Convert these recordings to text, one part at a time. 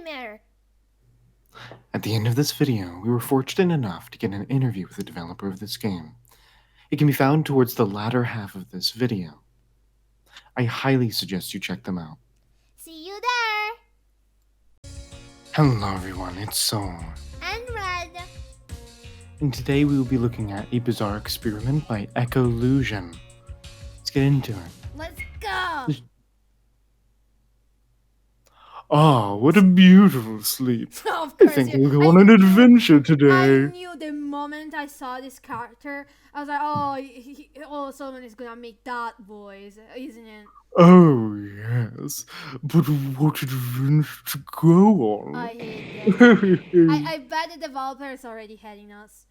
nightmare. At the end of this video, we were fortunate enough to get an interview with the developer of this game. It can be found towards the latter half of this video. I highly suggest you check them out. See you there. Hello everyone, it's Soul. And Red. And today we will be looking at a bizarre experiment by Ecolusian. Let's get into it. Let's go. Oh, what a beautiful sleep. Of I course, think we'll go on an adventure I today. knew the moment I saw this character, I was like, oh, someone is gonna make that voice, isn't it? Oh, yes. But what adventure to go on? I hate it. I bet the developer is already heading us.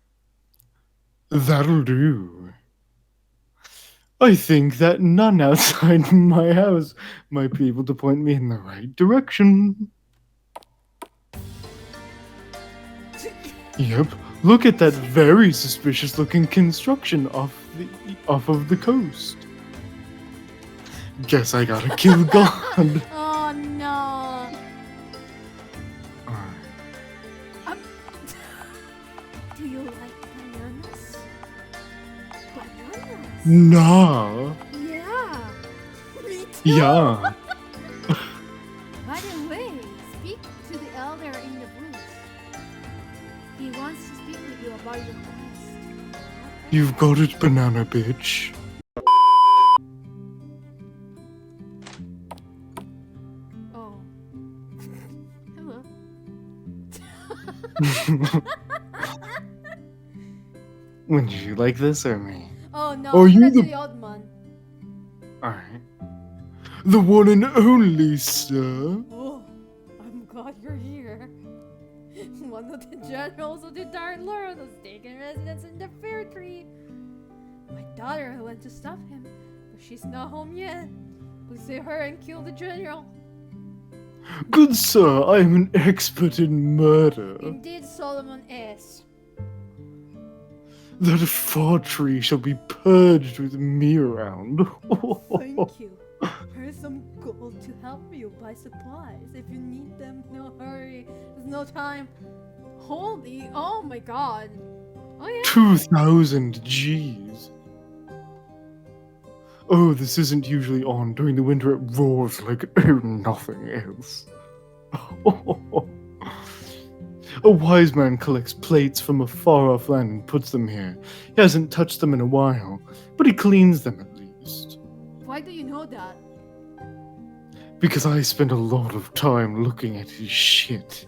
That'll do. I think that none outside my house might be able to point me in the right direction. Yep, look at that very suspicious looking construction off of the coast. Guess I gotta kill God. Oh no. Do you like bananas? Bananas? Nah. Yeah. Me too. Yeah. By the way, speak to the elder in the booth. He wants to speak with you about your quest. You've got it, banana bitch. Oh. Hello. Would you like this or me? Oh no, Oh, I'm you gonna do the- the odd man. Alright. The one and only, sir. Oh, I'm glad you're here. One of the generals of the Dark Lord has taken residence in the Fair Tree. My daughter went to stop him, but she's not home yet. Please save her and kill the general. Good sir, I am an expert in murder. Indeed, Solomon is. That far tree shall be purged with me around. Thank you. Here's some gold to help you buy supplies. If you need them, no hurry. There's no time. Holy, oh my god. Oh yeah. 2,000 G's. Oh, this isn't usually on. During the winter it roars like nothing else. A wise man collects plates from a far-off land and puts them here. He hasn't touched them in a while, but he cleans them at least. Why do you know that? Because I spend a lot of time looking at his shit.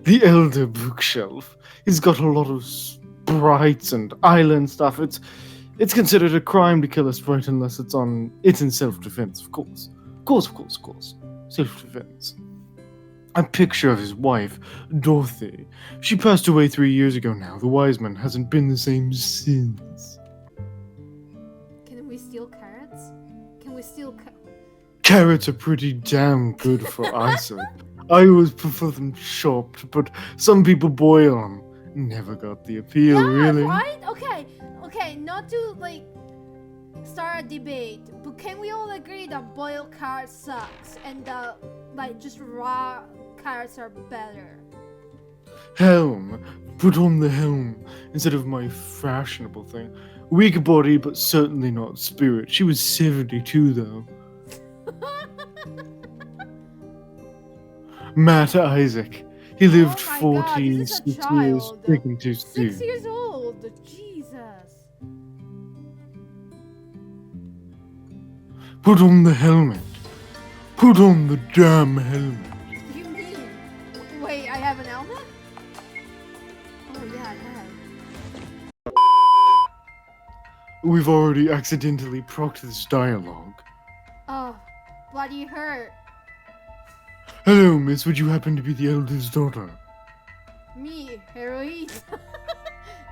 The Elder Bookshelf. He's got a lot of sprites and island stuff. It's considered a crime to kill a sprite unless it's in self-defense, of course. Of course. Self-defense. A picture of his wife, Dorothy. She passed away 3 years ago now. The wise man hasn't been the same since. Can we steal carrots? Can we steal Carrots are pretty damn good for eyesight. I always prefer them chopped, but some people boil them. Never got the appeal, really. Right? Okay, not to start a debate, but can we all agree that boiled carrots sucks and that just raw carrots are better? Helm. Put on the helm instead of my fashionable thing. Weak body, but certainly not spirit. She was 72 though. Matt Isaac. He lived Oh my God, this is a 46 years. child. Taking too 6 soon. years old. Jesus. Put on the helmet. Put on the damn helmet. What do you mean? Wait, I have an helmet? Oh yeah, I have. We've already accidentally procced this dialogue. Oh, bloody hurt. Hello, miss. Would you happen to be the elder's daughter? Me, heroine.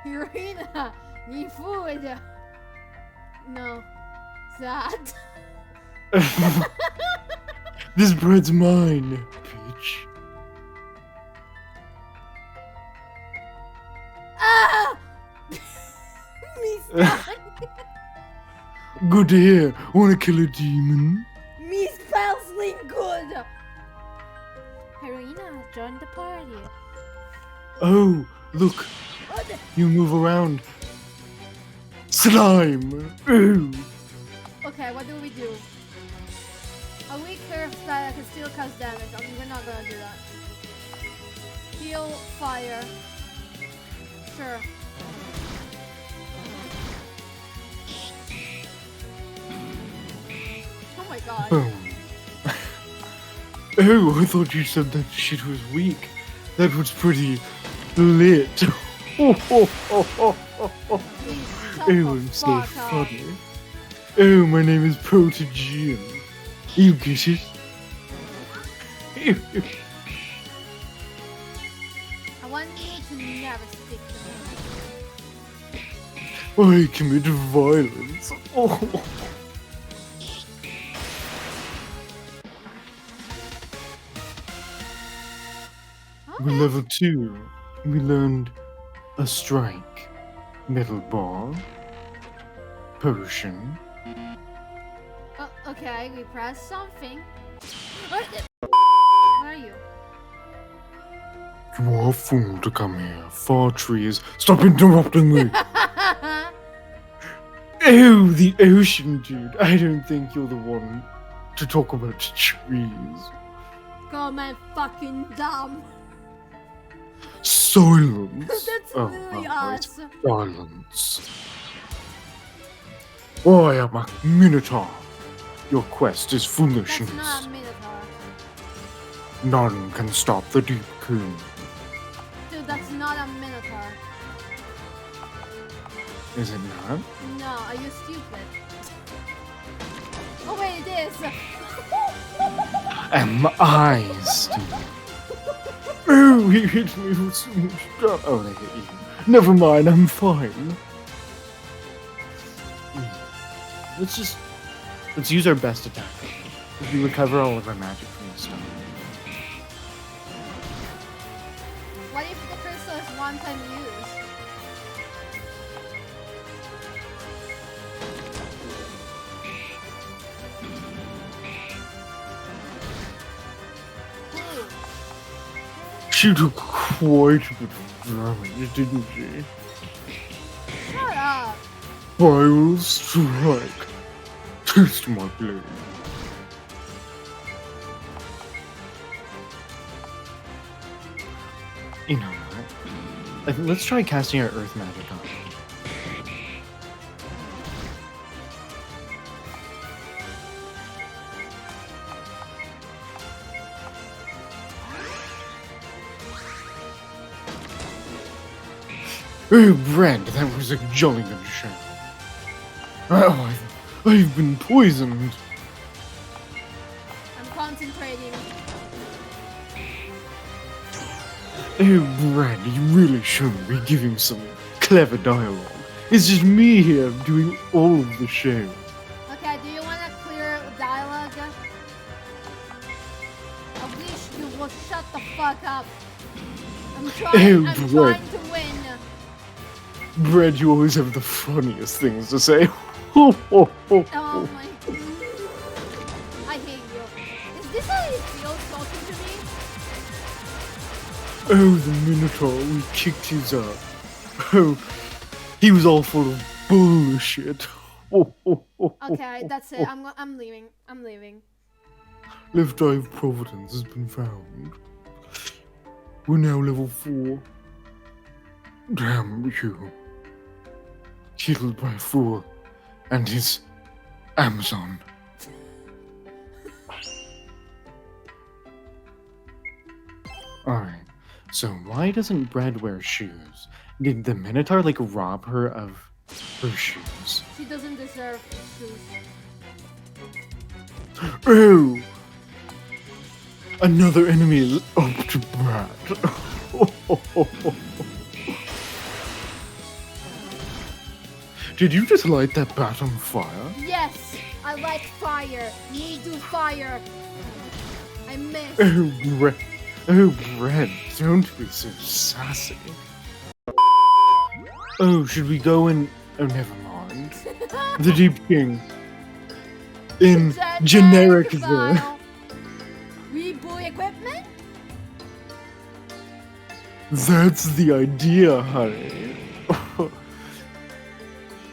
Heroina. Need food. No. Sad. This bread's mine, bitch. Ah! Me sad. Good to hear. Wanna kill a demon? Me spells link good. Heroina, join the party. Oh, look, you move around. Slime! Ooh! Okay, what do we do? A weak curve that can still cause damage. I mean, we're not gonna do that. Heal, fire. Sure. Oh my god. Boom. Oh, I thought you said that shit was weak. That was pretty lit. Please, shut Oh, the I'm so fuck up. funny. Oh, my name is Protogen. You get it? I want you to never stick to me. I commit violence. Oh. With Okay. level 2, we learned a strike, metal ball, potion. Okay, we press something. Where are you? You are a fool to come here. Far trees. Stop interrupting me. Oh, the ocean, dude. I don't think you're the one to talk about trees. Come and fucking dumb. Silence. That's literally right. us. Silence. I am a minotaur. Your quest is foolishness. That's not a minotaur. None can stop the deep coon. Dude, that's not a minotaur. Is it not? No, are you stupid? Oh wait, it is. Am I stupid? Oh, he hit me with so much gun. Oh, they hit you. Never mind, I'm fine. Let's use our best attack. We recover all of our magic from this stuff. What if the crystal is one-time use? Ooh. She took quite a bit of damage, didn't she? Shut up. Vile strike. Taste my blade. You know what? Let's try casting our earth magic on it. Oh, Brand, that was a jolly good show. Oh, I've been poisoned. I'm concentrating. Oh, Brand, you really shouldn't be giving some clever dialogue. It's just me here doing all of the show. Okay, do you want a clear dialogue? I wish you would shut the fuck up. I'm trying to win. Brad, you always have the funniest things to say. Oh my. I hate you. Is this how you feel talking to me? Oh, the Minotaur, we kicked his up. Oh, he was all full of bullshit. Okay, that's it. I'm leaving. I'm leaving. Left Eye of Providence has been found. We're now level 4. Damn you. Killed by a fool and his Amazon. Alright, so why doesn't Brad wear shoes? Did the Minotaur like rob her of her shoes? She doesn't deserve shoes. Oh! Another enemy is up to Brad. Did you just light that bat on fire? Yes, I like fire. Me do fire. I miss. Oh, Brad. Oh, Brad, don't be so sassy. Oh, should we go in... Oh, never mind. The Deep King. In generic there. Reboot equipment? That's the idea, honey.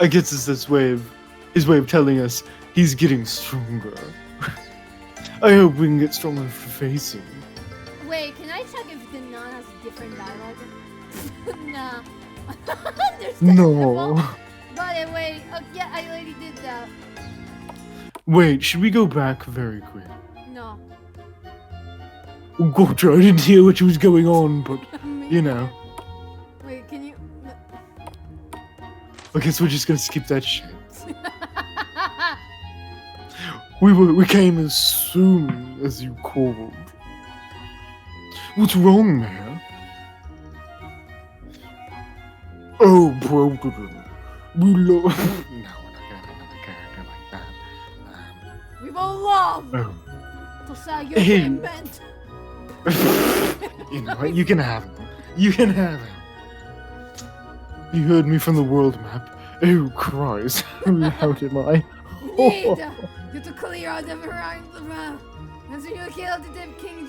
I guess it's his way of telling us he's getting stronger. I hope we can get stronger for facing. Wait, can I check if the nun has different dialogue? Nah. No. But anyway, yeah, I already did that. Wait, should we go back very quick? No. Oh, gotcha, I didn't hear what was going on, but, you know. Wait, can you... I guess we're just gonna skip that shit. We came as soon as you called. What's wrong, man? Oh, bro, we love... No, we're not gonna have another character like that. We will love Oh. to say your Hey. payment. You know what? You can have him. You can have him. You heard me from the world map. Oh, Christ. How am I? Need you to clear out the around the map. And so you kill the dead king.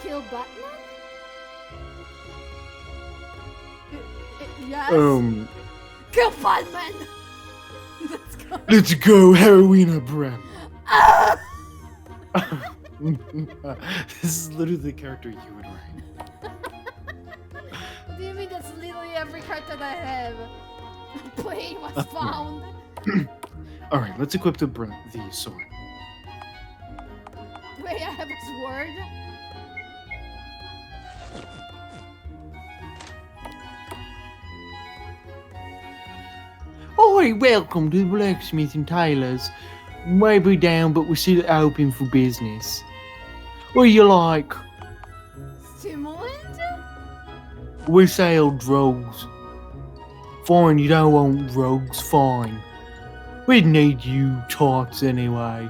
Kill Batman? Yes. Kill Batman. Let's go. Let's go, Heroina Bren. This is literally the character you would write. What do you mean that's literally every card that I have? Plane was found. Alright, let's equip the sword. Wait, I have a sword? Oi, welcome to the blacksmith and tailors. Maybe down, but we're still open for business. What do you like? Stimulant? We sell drugs. Fine, you don't want drugs, fine. We need you tots anyway.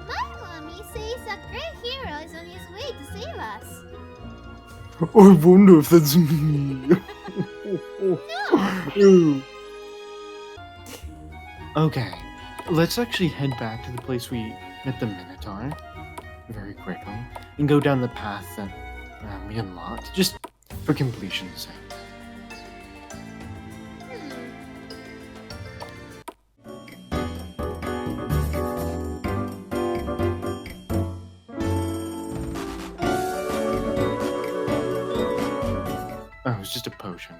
My mommy says a great hero is on his way to save us. I wonder if that's me. No. Okay, let's actually head back to the place we met the Minotaur very quickly and go down the path that we unlocked, just for completion's sake. Oh, it was just a potion.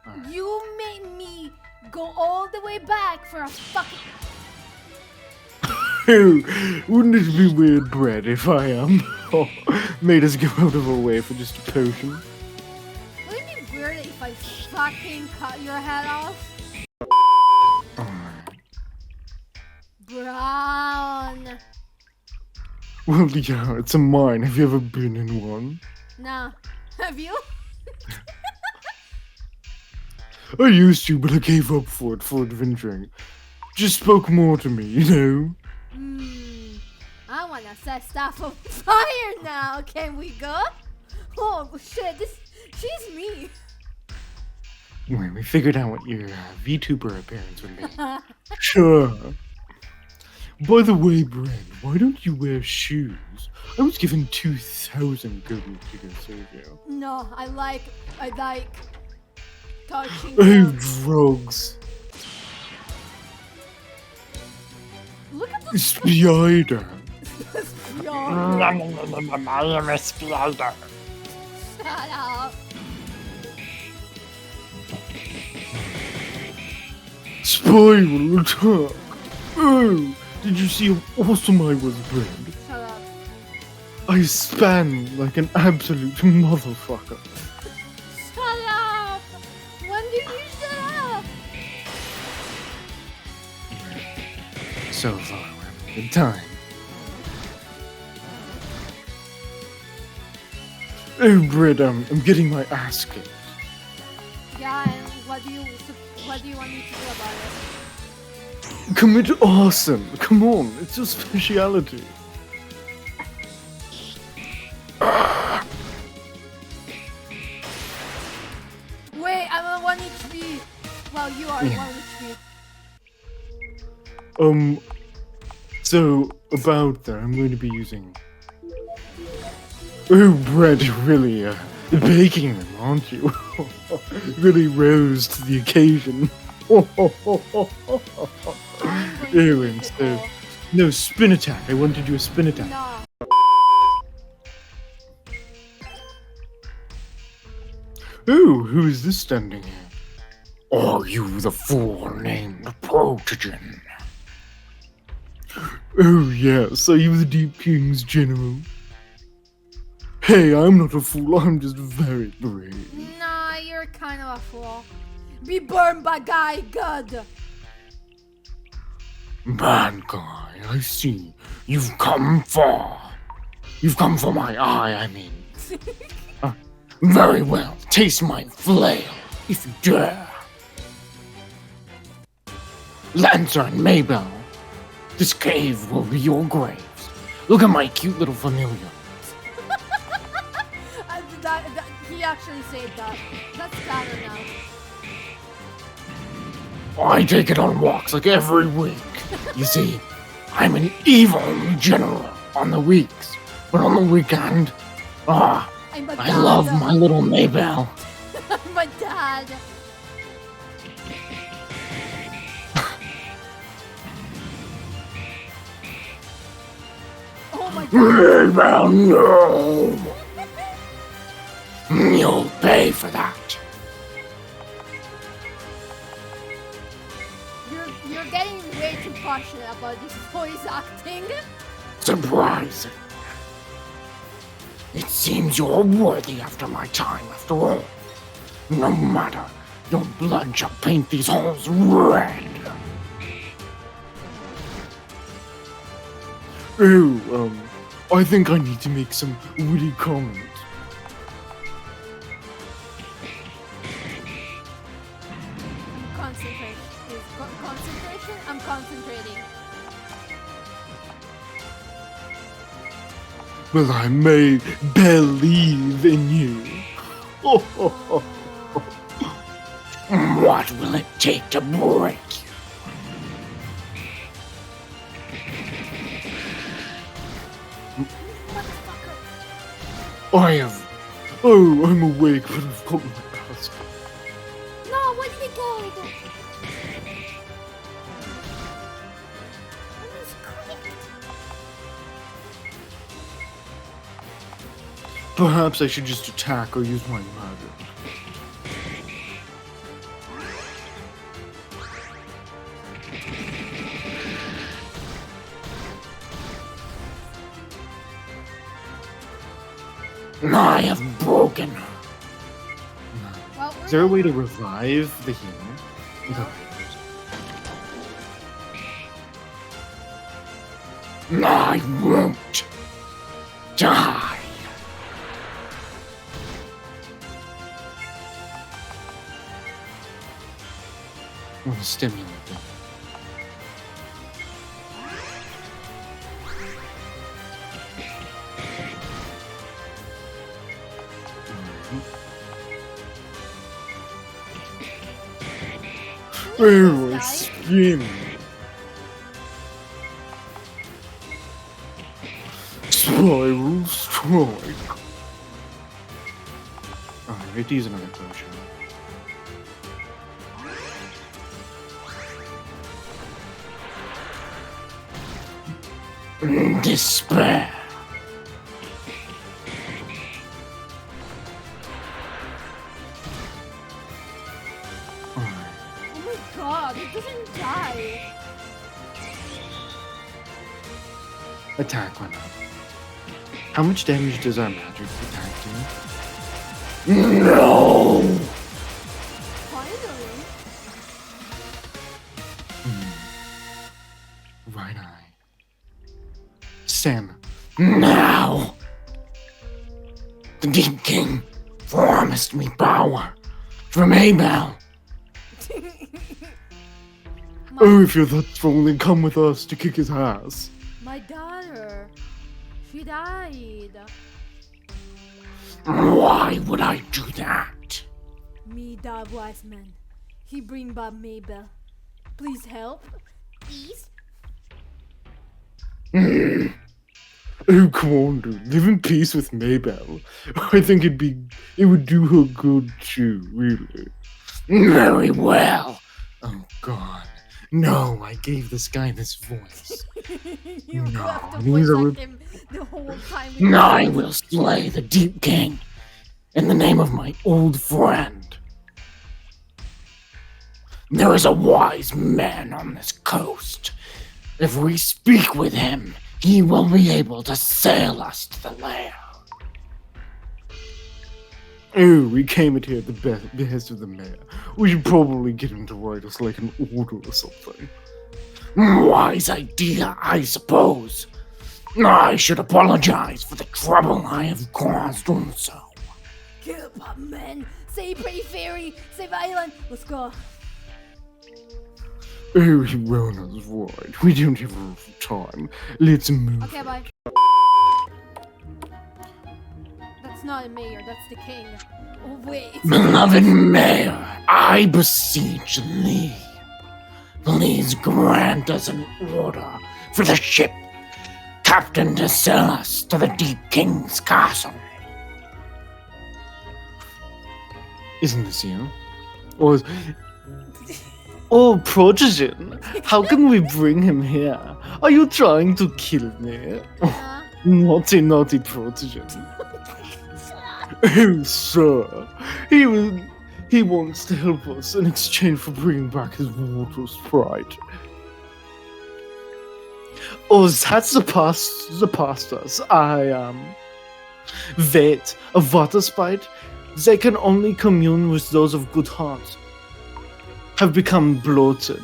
Alright. You made me go all the way back for a fucking... Wouldn't it be weird, Brett, if I made us go out of our way for just a potion? Wouldn't it be weird if I fucking cut your head off? Alright. Brown. Well, yeah, it's a mine. Have you ever been in one? Nah. Have you? I used to, but I gave up for adventuring. Just spoke more to me, you know? I wanna set stuff on fire now. Can we go? Oh shit, she's me. Wait, we figured out what your VTuber appearance would be. Sure. By the way, Bren, why don't you wear shoes? I was given 2,000 gold to go save you. No, I like touching Oh, them. drugs. Look at the Spider. spider. I am a spider. Shut up. Spiral attack. Oh, did you see how awesome I was, Bren? Shut up. I span like an absolute motherfucker. Shut up. When did you shut up? So far, we're having a good time. Oh, Bred, I'm getting my ass kicked. Yeah, and what do you want me to do about it? Commit arson. Come on, it's your speciality. Wait, I'm on 1 HP. Well, you are Yeah. 1 HP. So, about that, I'm going to be using... Oh, bread, really, baking them, aren't you? Really rose to the occasion. Ew, instead. No, spin attack. I want to do a spin attack. No. Oh, who is this standing here? Are you the fool named Protogen? Oh, yes, are you the Deep King's general? Hey, I'm not a fool, I'm just very brave. Nah, you're kind of a fool. Be burned by Guy God. Bad guy, I see. You've come far. You've come for my eye, I mean. Very well, taste my flail, if you dare. Lancer and Maybell, this cave will be your graves. Look at my cute little familiar. He actually said that. That's better now. I take it on walks like every week. You see, I'm an evil general on the weeks, but on the weekend, I'm a I dad. love my little Maybell. I'm a dad. Oh my god. Maybell, no! You'll pay for that. You're getting way too passionate about this voice acting. Surprising. It seems you're worthy after my time, after all. No matter, your blood shall paint these halls red. Oh, I think I need to make some witty comment. Concentration? I'm concentrating. Well, I may believe in you. What will it take to break you? I have... Oh, I'm awake, but I've got my mask. No, where did it go? Perhaps I should just attack or use my magic. I have broken her. Well, Is there a way to revive the healer? I won't die. I want to stimulate them. Oh, my skin! Spiral strike! Alright, I have to use another potion. Despair! Oh my god, it doesn't die. Attack went up. How much damage does our magic attack do? No! Finally. Right eye. Sam. Now! The Deep King promised me power from Abel. Oh, if you're that strong, then come with us to kick his ass. My daughter. She died. Why would I do that? Me, the wise man. He bring back Mabel. Please help. Please? Mm. Oh, come on, dude. Live in peace with Maybell. I think it would do her good too, really. Very well. Oh, God. No, I gave this guy this voice. You No, have to these voice are- act him the whole time. I will slay the Deep King in the name of my old friend. There is a wise man on this coast. If we speak with him, he will be able to sail us to the lair. Oh, we came in here at the behest of the mayor. We should probably get him to write us like an order or something. Wise idea, I suppose. I should apologize for the trouble I have caused doing so. Kill pop men, save pretty fairy, save island. Let's go. Oh, Rona's right. We don't have enough time. Let's move. Okay, bye. That's not a mayor, that's the king. Oh wait. Beloved Mayor, I beseech thee. Please grant us an order for the ship captain to sail us to the Deep King's castle. Isn't this you? Or Oh, Protogen, how can we bring him here? Are you trying to kill me? Naughty, naughty Protogen. Oh, sir. He wants to help us in exchange for bringing back his water sprite. Oh, that's the pastors. Wait, a water sprite? They can only commune with those of good heart. Have become bloated.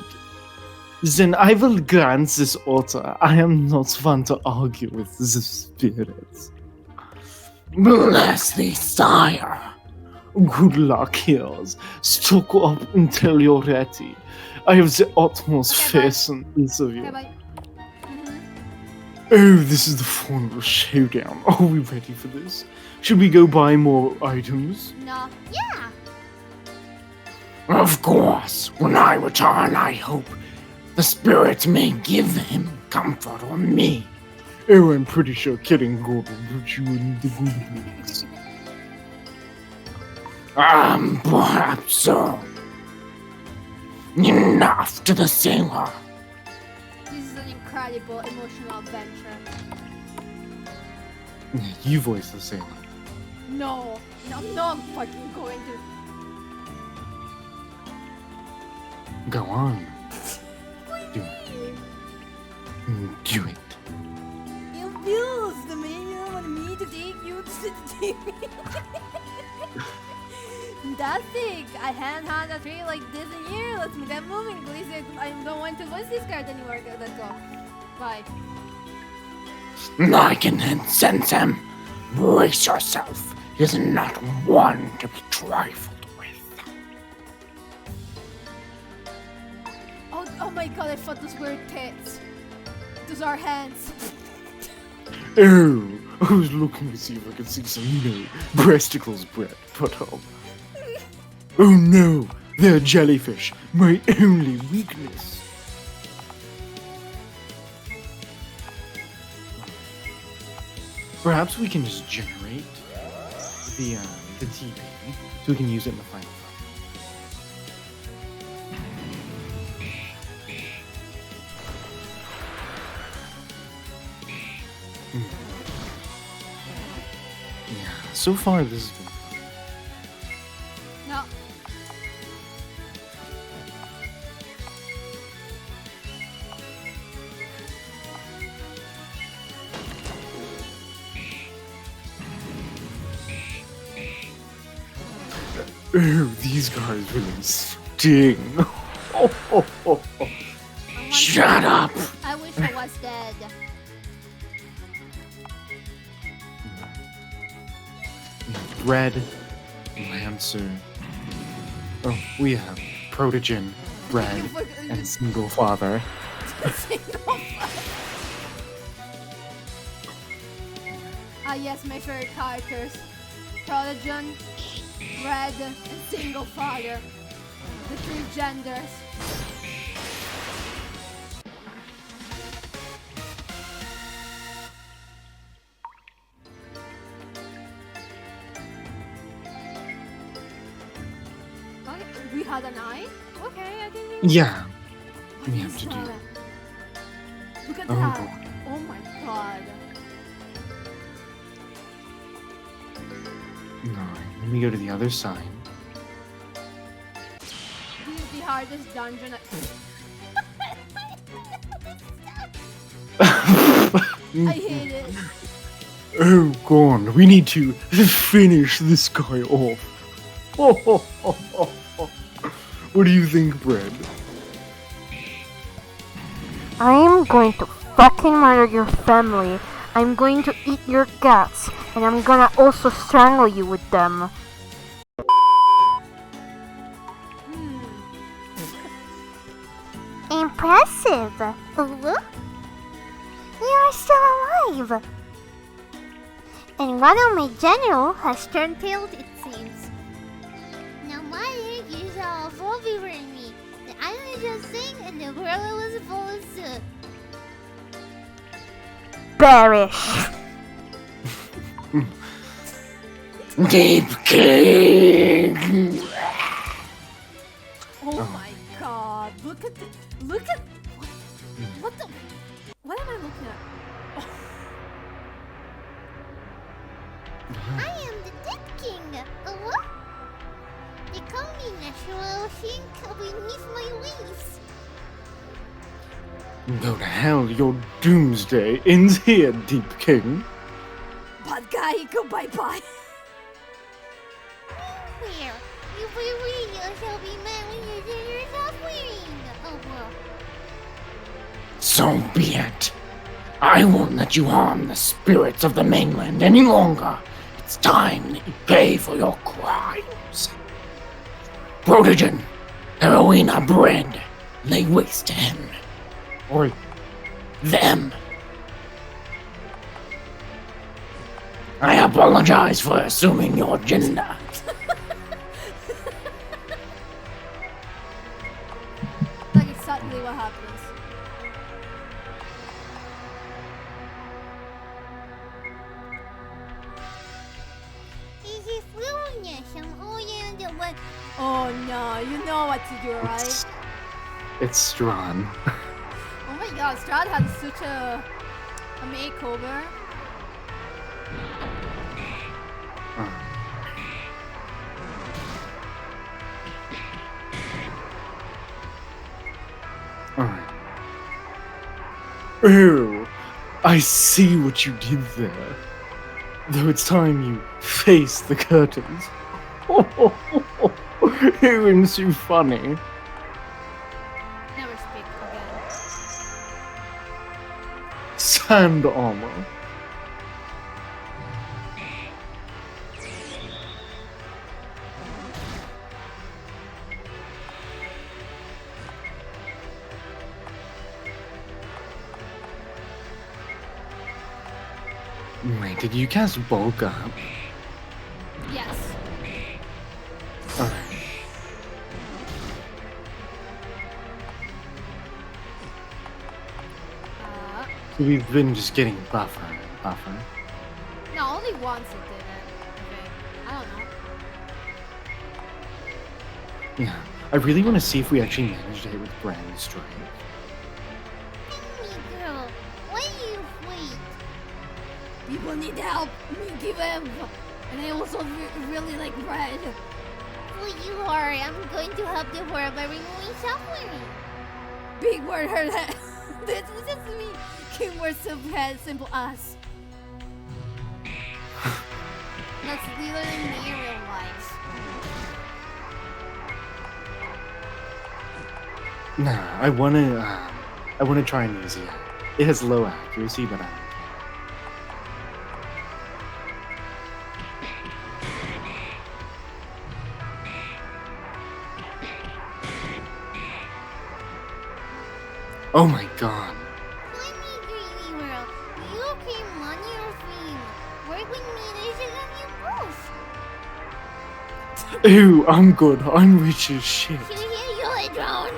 Then I will grant this order. I am not one to argue with the spirits. Bless thee, sire. Good luck, heroes. Stock up until you're ready. I have the utmost faith in each of you. Okay, bye. Oh, this is the final showdown. Are we ready for this? Should we go buy more items? No. Yeah. Of course. When I return, I hope the spirits may give him comfort on me. Oh, I'm pretty sure killing God will put you in the good books. Perhaps so. Enough to the sailor. This is an incredible emotional adventure. You voice the sailor. No, I'm not fucking going to. Go on. Do it. Do it. You abused me. You want me to take you to the TV. Fantastic! I haven't had a tree like this in years. Let's get moving, please. I don't want to voice this card anymore. Let's go. Bye. I can sense him. Brace yourself. He is not one to be trifled with. Oh my god, I thought those were tits. Those are hands. Oh, I was looking to see if I could see some, breasticles, Brett. But, oh no, they're jellyfish. My only weakness. Perhaps we can just generate the TV so we can use it in the final fight. Yeah, so far this has been fun. No. Oh, these guys really sting. Shut up! I wish I was dead. Red, Lancer. Oh, we have Protogen, Red, and Single Father. Ah yes, my favorite characters. Prodigen, Red, and Single Father. The three genders. had an eye? Okay, I didn't even... Yeah. What We have is to do that? that. Look at Oh, that. boy. Oh my god. Alright, let me go to the other side. This is the hardest dungeon I hate it. Oh, go on. We need to finish this guy off. What do you think, Brad? I am going to fucking murder your family. I'm going to eat your guts, and I'm gonna also strangle you with them. Impressive! You are still alive! And one of my general has turned tail, it seems. No matter, you saw a full beaver in me. The island just sang and the world was full of soup. Perish! Deep King! Oh my god. Look at the... Look at... What the... What am I looking at? I am the Dead King. What? They call me natural sink beneath my waves. Go to hell, your doomsday ends here, Deep King. Bad guy, go bye-bye. Where? You will shall be mad when you do yourself wearing. Oh well. So be it. I won't let you harm the spirits of the mainland any longer. It's time that you pay for your crimes. Protogen, Heroina bread, lay waste to him. Or them. I apologize for assuming your gender. Like exactly what happens. This is wilderness. I'm all in the one. Oh no, you know what to do, right? It's Strawn. Oh my god, Strad had such a makeover. Alright. Oh, I see what you did there. Though it's time you face the curtains. You're so funny. Never speak again. Sand armor. Wait, did you cast bulk up? Yes. Alright. So we've been just getting buffer. No, only once it did it. I think. I don't know. Yeah. I really want to see if we actually manage to hit with Brand Strike. Tell me, girl. Why are you afraid? People need help. Me give him. And I also really like bread. Well, you are. I'm going to help the world by removing suffering. Big word heard that. This is just me. Keyword simple as. That's literally me in real life. Nah, I wanna try and use it. It has low accuracy, but I don't care. Oh my god. Let me greedy world. You came money or fame. Work with me and I shall love you both. Ew, I'm good. I'm rich as shit. Here, you're a drone.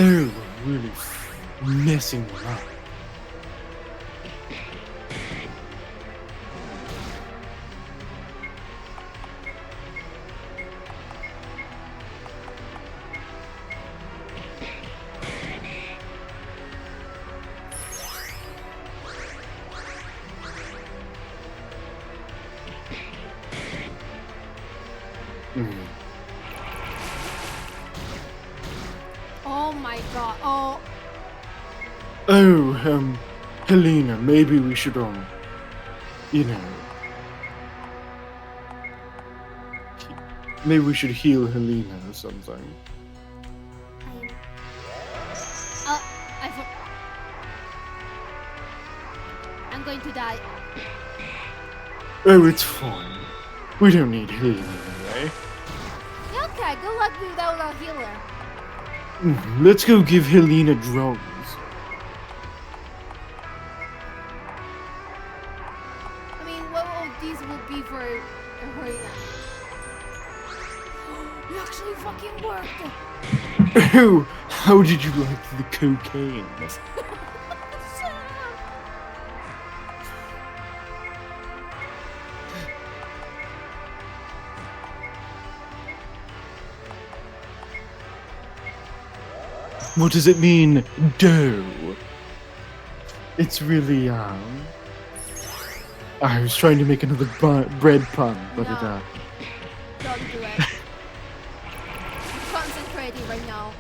Oh, really messing them up. Oh my god. Oh. Oh, Helena, maybe we should, you know, maybe we should heal Helena or something. I'm going to die. Oh, it's fine. We don't need Helena anyway. Okay, good luck without a healer. Let's go give Helena drones. I mean, what all these will be for her? It actually fucking worked. Oh, how did you like the cocaine? Shut up. What does it mean, dough? It's really, I was trying to make another bread pun, but No. Don't do it. I'm concentrating right now.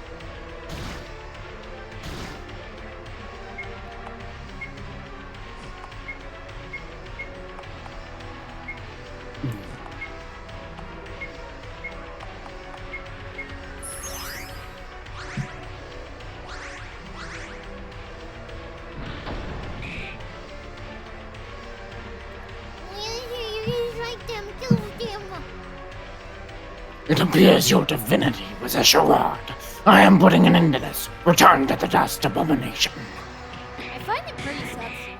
It appears your divinity was a charade. I am putting an end to this. Return to the dust, abomination. I find it pretty sexy.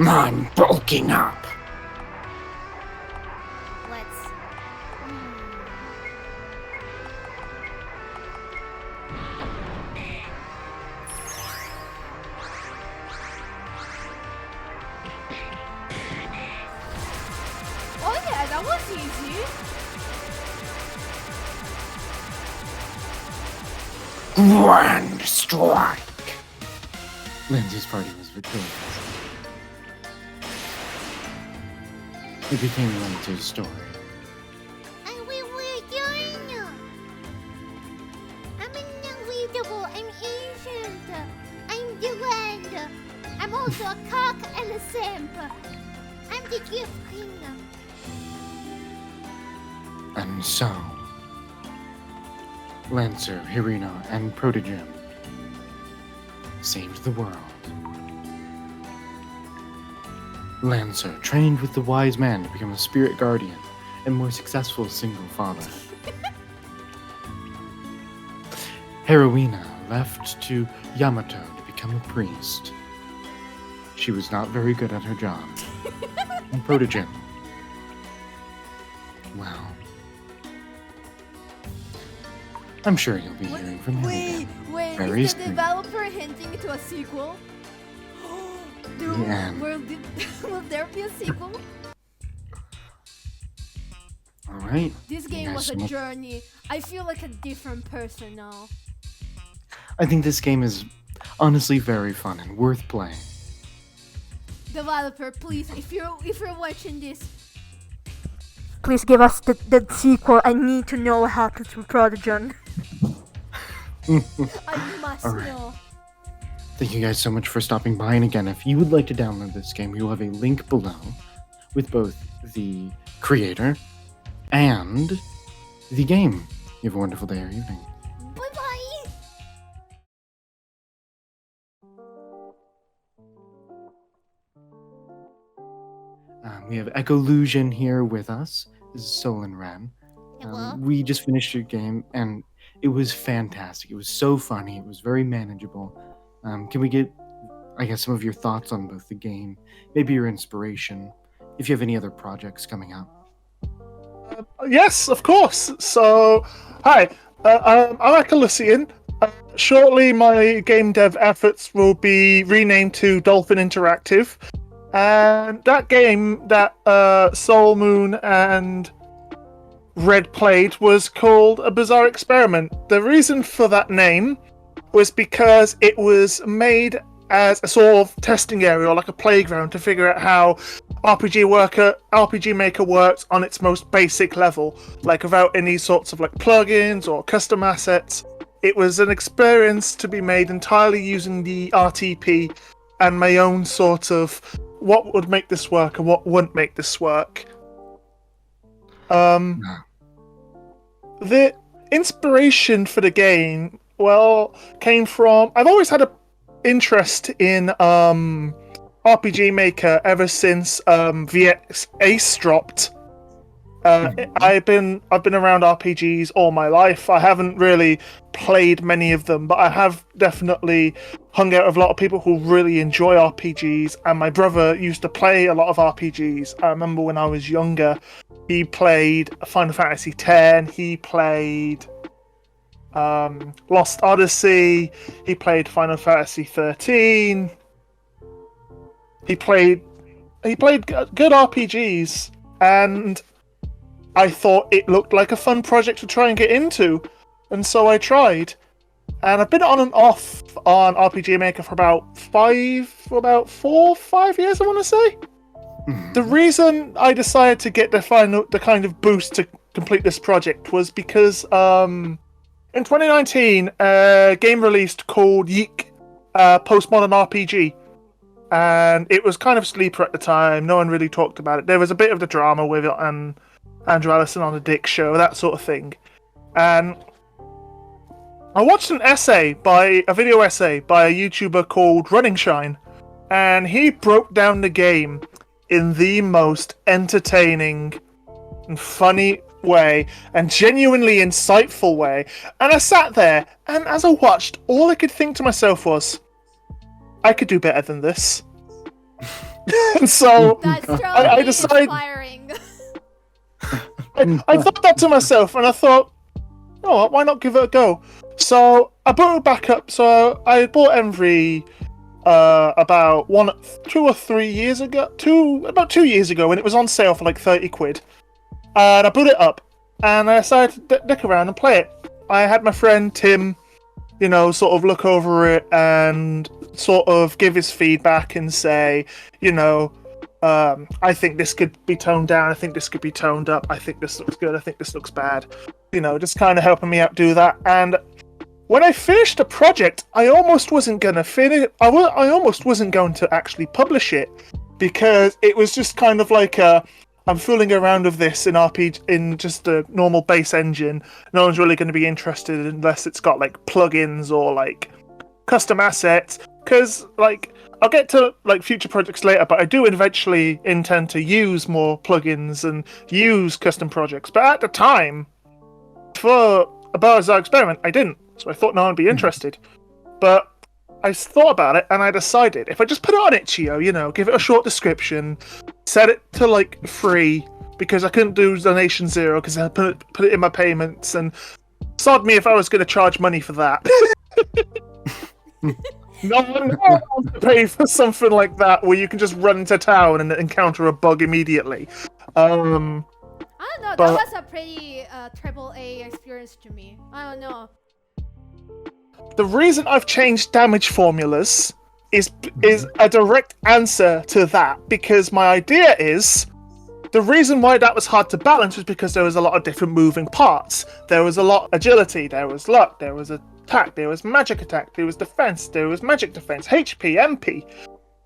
I'm bulking up. Let's. Oh yeah, that was easy. Grand strike. Lindsay's party was victorious. It became Lindsay's story. And we were doing. I'm unreadable. I'm ancient. I'm the land. I'm also a cock and a simp. I'm the gift queen. And so, Lancer, Hirina, and Protogem saved the world. Lancer trained with the wise man to become a spirit guardian and more successful single father. Heroina left to Yamato to become a priest. She was not very good at her job. And Protogem, well, I'm sure you'll be hearing from him again. Wait, Very is the soon. developer hinting to a sequel? Dude, Yeah. will there be a sequel? Alright. This game was a journey. I feel like a different person now. I think this game is honestly very fun and worth playing. Developer, please, if you're watching this, Please give us the sequel. I need to know what happens to Prodigen. I must Alright. know. Thank you guys so much for stopping by, and again, if you would like to download this game, we will have a link below with both the creator and the game. You have a wonderful day or evening. Bye bye. We have Ecolusian here with us. This is Solon Ran. Hello. We just finished your game, and it was fantastic. It was so funny. It was very manageable. Can we get, I guess, some of your thoughts on both the game, maybe your inspiration, if you have any other projects coming out? Yes, of course. So, hi, I'm Ecolusian. Shortly, my game dev efforts will be renamed to Dolphin Interactive. And that game that Soul Moon and Red played was called A Bizarre Experiment. The reason for that name was because it was made as a sort of testing area, or like a playground, to figure out how RPG Maker works on its most basic level, like without any sorts of like plugins or custom assets. It was an experience to be made entirely using the RTP and my own sort of what would make this work and what wouldn't make this work. The inspiration for the game, well, came from... I've always had an interest in RPG Maker ever since VX Ace dropped. I've been around RPGs all my life. I haven't really played many of them, but I have definitely hung out with a lot of people who really enjoy RPGs, and my brother used to play a lot of RPGs. I remember when I was younger, he played Final Fantasy X, he played Lost Odyssey, he played Final Fantasy 13. He played good RPGs, and I thought it looked like a fun project to try and get into, and so I tried. And I've been on and off on RPG Maker for about 4 or 5 years, I want to say. The reason I decided to get the kind of boost to complete this project was because in 2019, a game released called Yeek, Postmodern RPG. And it was kind of sleeper at the time. No one really talked about it. There was a bit of the drama with it, and Andrew Allison on the Dick Show, that sort of thing. And I watched a video essay by a YouTuber called Running Shine, and he broke down the game in the most entertaining and funny way, and genuinely insightful way. And I sat there, and as I watched, all I could think to myself was, I could do better than this. And so That's I decided... inspiring. I thought that to myself, and I thought, oh, why not give it a go? So I brought it back up. So I bought Envy about 2 or 3 years ago. About 2 years ago, when it was on sale for like 30 quid. And I boot it up, and I decided to dick around and play it. I had my friend Tim, sort of look over it and sort of give his feedback and say, I think this could be toned down, I think this could be toned up, I think this looks good, I think this looks bad. Just kind of helping me out do that. And when I finished the project, I almost wasn't going to finish. I almost wasn't going to actually publish it, because it was just kind of like I'm fooling around with this in RPG in just a normal base engine. No one's really going to be interested unless it's got like plugins or like custom assets. Because like I'll get to like future projects later, but I do eventually intend to use more plugins and use custom projects. But at the time, for A Bizarre Experiment, I didn't. So I thought no one would be interested. But I thought about it, and I decided if I just put it on Itch.io, give it a short description, set it to like free, because I couldn't do donation 0 because I put it in my payments, and sod me if I was going to charge money for that. No one wants to pay for something like that where you can just run into town and encounter a bug immediately. I don't know, that was a pretty AAA experience to me. I don't know. The reason I've changed damage formulas is a direct answer to that, because my idea is the reason why that was hard to balance was because there was a lot of different moving parts. There was a lot of agility, there was luck, there was attack, there was magic attack, there was defense, there was magic defense, HP, MP.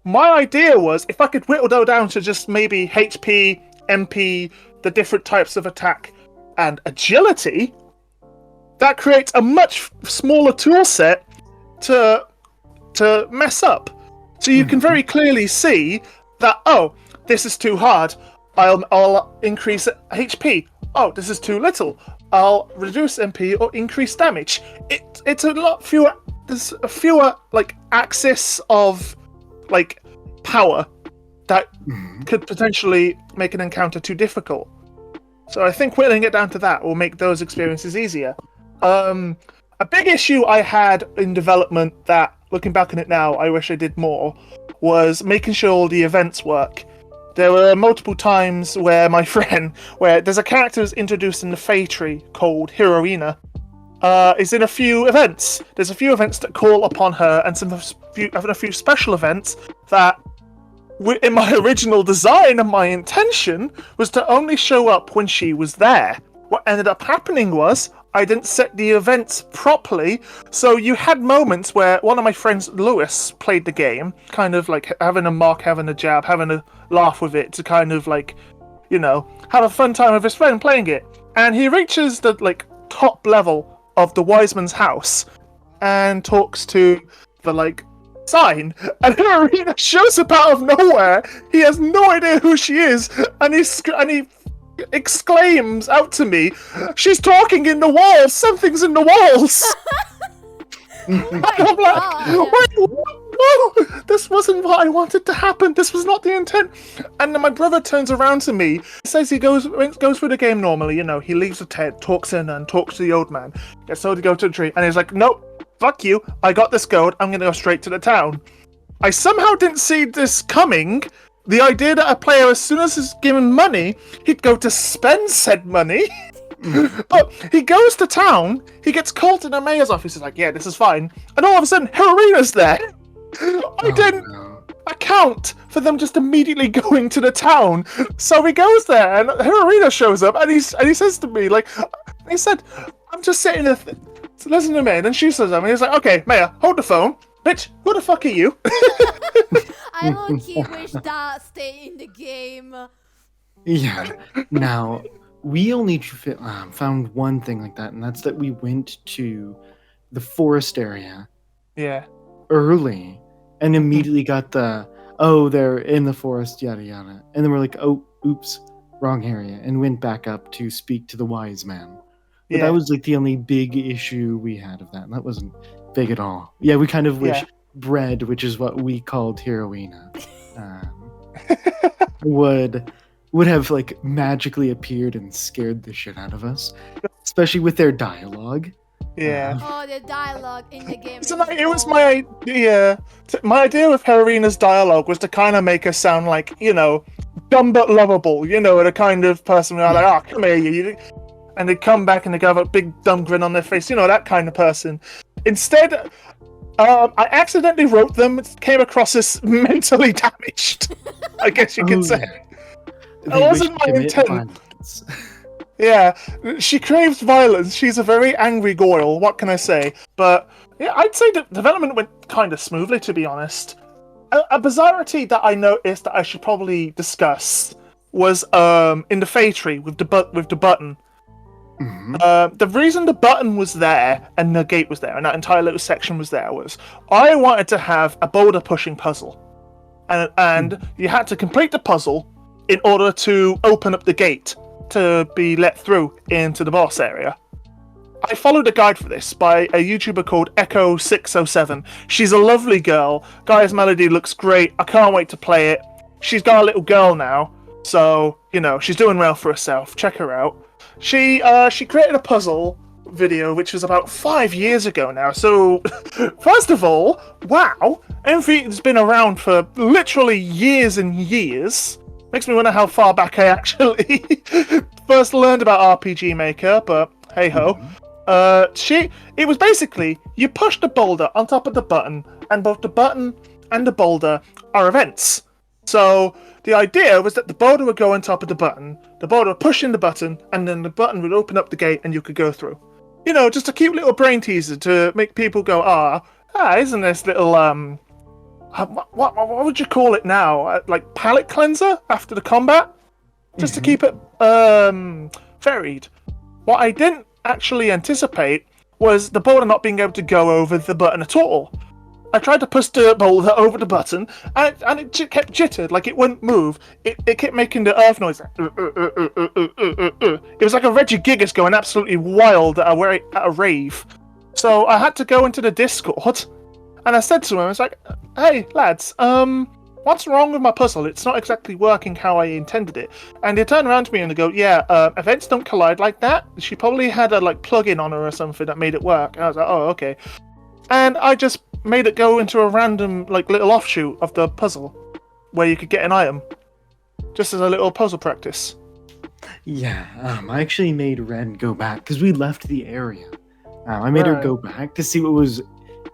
My idea was if I could whittle down to just maybe HP, MP, the different types of attack, and agility, that creates a much smaller tool set to mess up. So you can very clearly see that, this is too hard. I'll increase HP. Oh, this is too little. I'll reduce MP or increase damage. It's a lot fewer. There's a fewer like axis of like power that could potentially make an encounter too difficult. So I think whittling it down to that will make those experiences easier. A big issue I had in development that, looking back on it now, I wish I did more, was making sure all the events work. There were multiple times where my friend, where there's a character who's introduced in the Fey tree called Heroina, is in a few events. There's a few events that call upon her, and a few special events that, in my original design and my intention, was to only show up when she was there. What ended up happening was, I didn't set the events properly, so you had moments where one of my friends, Lewis, played the game, kind of like having a mock, having a jab, having a laugh with it to kind of like, you know, have a fun time with his friend playing it. And he reaches the like top level of the wise man's house and talks to the like sign, and Arena shows up out of nowhere. He has no idea who she is, and he exclaims out to me, "She's talking in the walls! Something's in the walls!" And I'm like, wait, no! This wasn't what I wanted to happen. This was not the intent. And then my brother turns around to me, says he goes through the game normally, you know, he leaves the tent, talks in and talks to the old man, gets told to go to the tree, and he's like, "Nope, fuck you, I got this gold, I'm gonna go straight to the town." I somehow didn't see this coming. The idea that a player, as soon as he's given money, he'd go to spend said money. But he goes to town, he gets called to the mayor's office, he's like, "Yeah, this is fine." And all of a sudden, Heroina's there. I didn't account for them just immediately going to the town. So he goes there, and Heroina shows up, and he says to me, like, he said, "I'm just sitting there, listen to me." And then she says, and he's like, "Okay, Mayor, hold the phone. Bitch, who the fuck are you?" I low-key wish that stayed in the game. Yeah. Now, we only found one thing like that, and that's that we went to the forest area Yeah. early and immediately got they're in the forest, yada yada. And then we're like, "Oh, oops, wrong area," and went back up to speak to the wise man. But Yeah. that was like the only big issue we had of that, and that wasn't big at all. Yeah, we kind of wish Bread, which is what we called Heroina, would have like magically appeared and scared the shit out of us, especially with their dialogue. Yeah. Oh, the dialogue in the game. So it was my idea. My idea with Heroina's dialogue was to kind of make her sound like, you know, dumb but lovable. You know, the kind of person where I'm like, "Oh, come here, you," and they come back and they have a big dumb grin on their face. You know, that kind of person. Instead, I accidentally wrote them. It came across as mentally damaged, I guess you could say. That wasn't my intent. Violence. Yeah, she craves violence. She's a very angry Goyle. What can I say? But yeah, I'd say the development went kind of smoothly, to be honest. A bizarrity that I noticed that I should probably discuss was in the Fey tree with the button. Mm-hmm. The reason the button was there and the gate was there and that entire little section was there was I wanted to have a boulder pushing puzzle, and you had to complete the puzzle in order to open up the gate to be let through into the boss area. I followed a guide for this by a YouTuber called Echo607. She's a lovely girl. Guy's melody looks great. I can't wait to play it. She's got a little girl now, so you know she's doing well for herself. Check her out. She created a puzzle video which was about 5 years ago now. So first of all, wow, MV's been around for literally years and years. Makes me wonder how far back I actually first learned about RPG Maker, but hey ho. It was basically you push the boulder on top of the button, and both the button and the boulder are events. So the idea was that the boulder would go on top of the boulder would push in the button, and then the button would open up the gate and you could go through. You know, just a cute little brain teaser to make people go, isn't this little, what would you call it now? Like palate cleanser after the combat? Just to keep it, varied. What I didn't actually anticipate was the boulder not being able to go over the button at all. I tried to push the boulder over the button, and it kept jittered, like it wouldn't move. It kept making the earth noise. It was like a Reggie Gigas going absolutely wild at a rave. So I had to go into the Discord, and I said to him, I was like, "Hey lads, what's wrong with my puzzle? It's not exactly working how I intended it." And they turned around to me and they go, "Yeah, events don't collide like that. She probably had a plug-in on her or something that made it work." And I was like, "Oh, okay." And I just made it go into a random little offshoot of the puzzle where you could get an item, just as a little puzzle practice. Yeah, I actually made Ren go back because we left the area. I made her go back to see what was